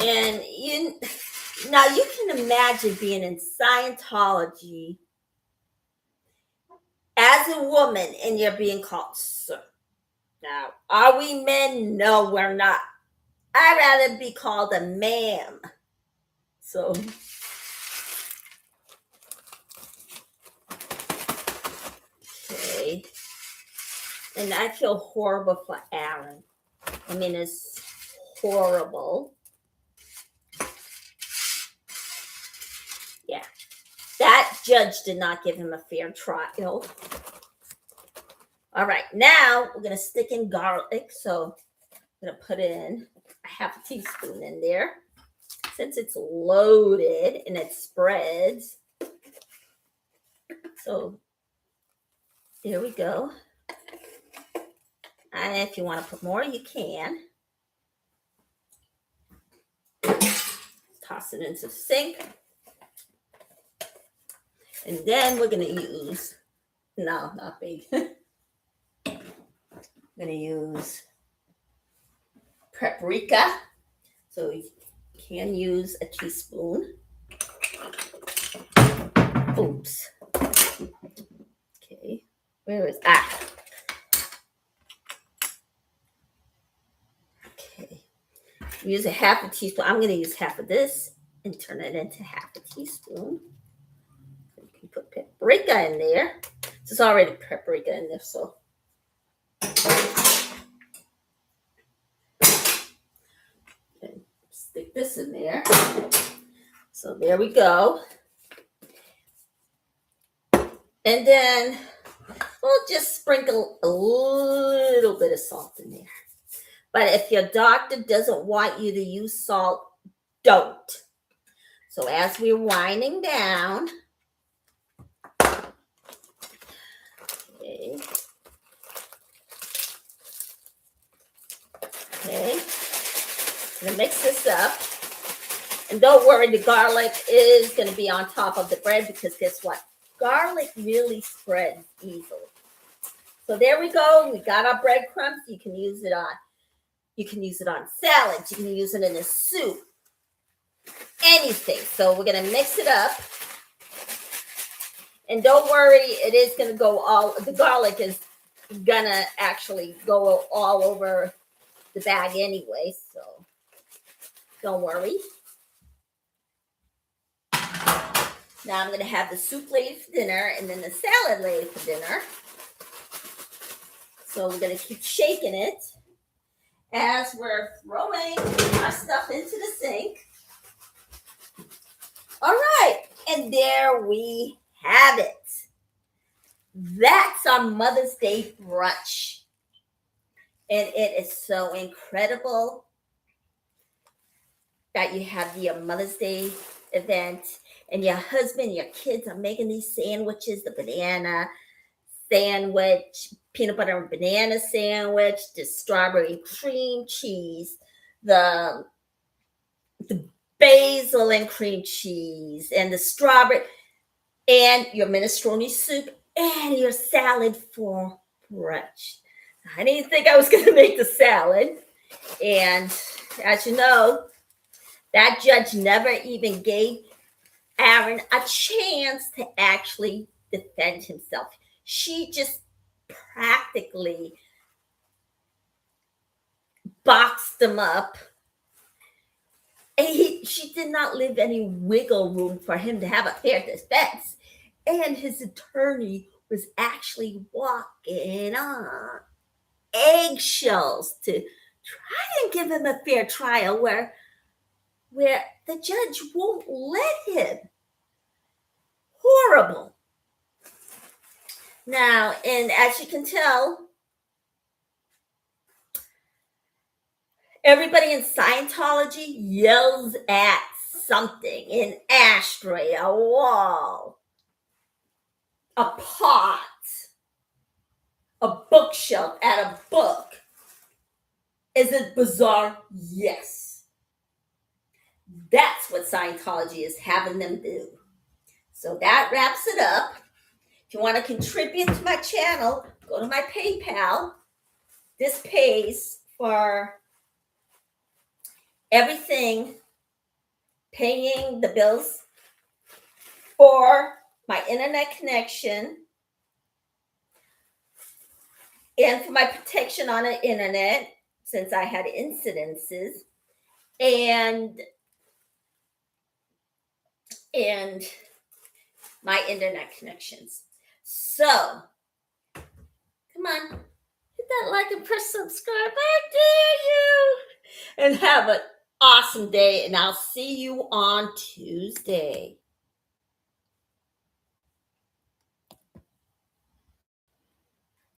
and you can imagine being in Scientology as a woman and you're being called sir. Now, are we men? No, we're not. I'd rather be called a ma'am. So, okay. And I feel horrible for Aaron. I mean, it's horrible. Yeah. That judge did not give him a fair trial. All right. Now we're going to stick in garlic. So I'm going to put in a half a teaspoon in there. Since it's loaded and it spreads. So here we go. And if you want to put more, you can. Toss it into the sink. And then we're going to use, no, not big. I'm going to use paprika. So you can use a teaspoon. Oops. Okay. Where is that? Okay. Use a half a teaspoon. I'm going to use half of this and turn it into half a teaspoon. You can put paprika in there. There's already paprika in there, so. And stick this in there. So there we go. And then we'll just sprinkle a little bit of salt in there. But if your doctor doesn't want you to use salt, don't. So as we're winding down, okay. I'm gonna mix this up. And don't worry, the garlic is going to be on top of the bread because guess what? Garlic really spreads easily. So there we go. We got our breadcrumbs. You can use it on salads. You can use it in a soup. Anything. So we're going to mix it up. And don't worry, it is going to the garlic is going to actually go all over the bag anyway. So don't worry. Now I'm going to have the soup laid for dinner and then the salad laid for dinner. So we're going to keep shaking it as we're throwing our stuff into the sink. All right. And there we have it. That's our Mother's Day brunch. And it is so incredible that you have your Mother's Day event and your husband, your kids are making these sandwiches, the banana sandwich, peanut butter and banana sandwich, the strawberry cream cheese, the basil and cream cheese, and the strawberry, and your minestrone soup, and your salad for brunch. I didn't think I was going to make the salad, and as you know, that judge never even gave Aaron a chance to actually defend himself. She just practically boxed him up. And she did not leave any wiggle room for him to have a fair defense. And his attorney was actually walking on eggshells to try and give him a fair trial where the judge won't let him. Horrible. Now, and as you can tell, everybody in Scientology yells at something, an ashtray, a wall, a pot, a bookshelf, at a book. Is it bizarre? Yes. That's what Scientology is having them do. So that wraps it up. If you want to contribute to my channel, go to my PayPal. This pays for everything, paying the bills for my internet connection and for my protection on the internet, since I had incidences, and my internet connections. So, come on, hit that like and press subscribe. I dare you. And have an awesome day, and I'll see you on Tuesday.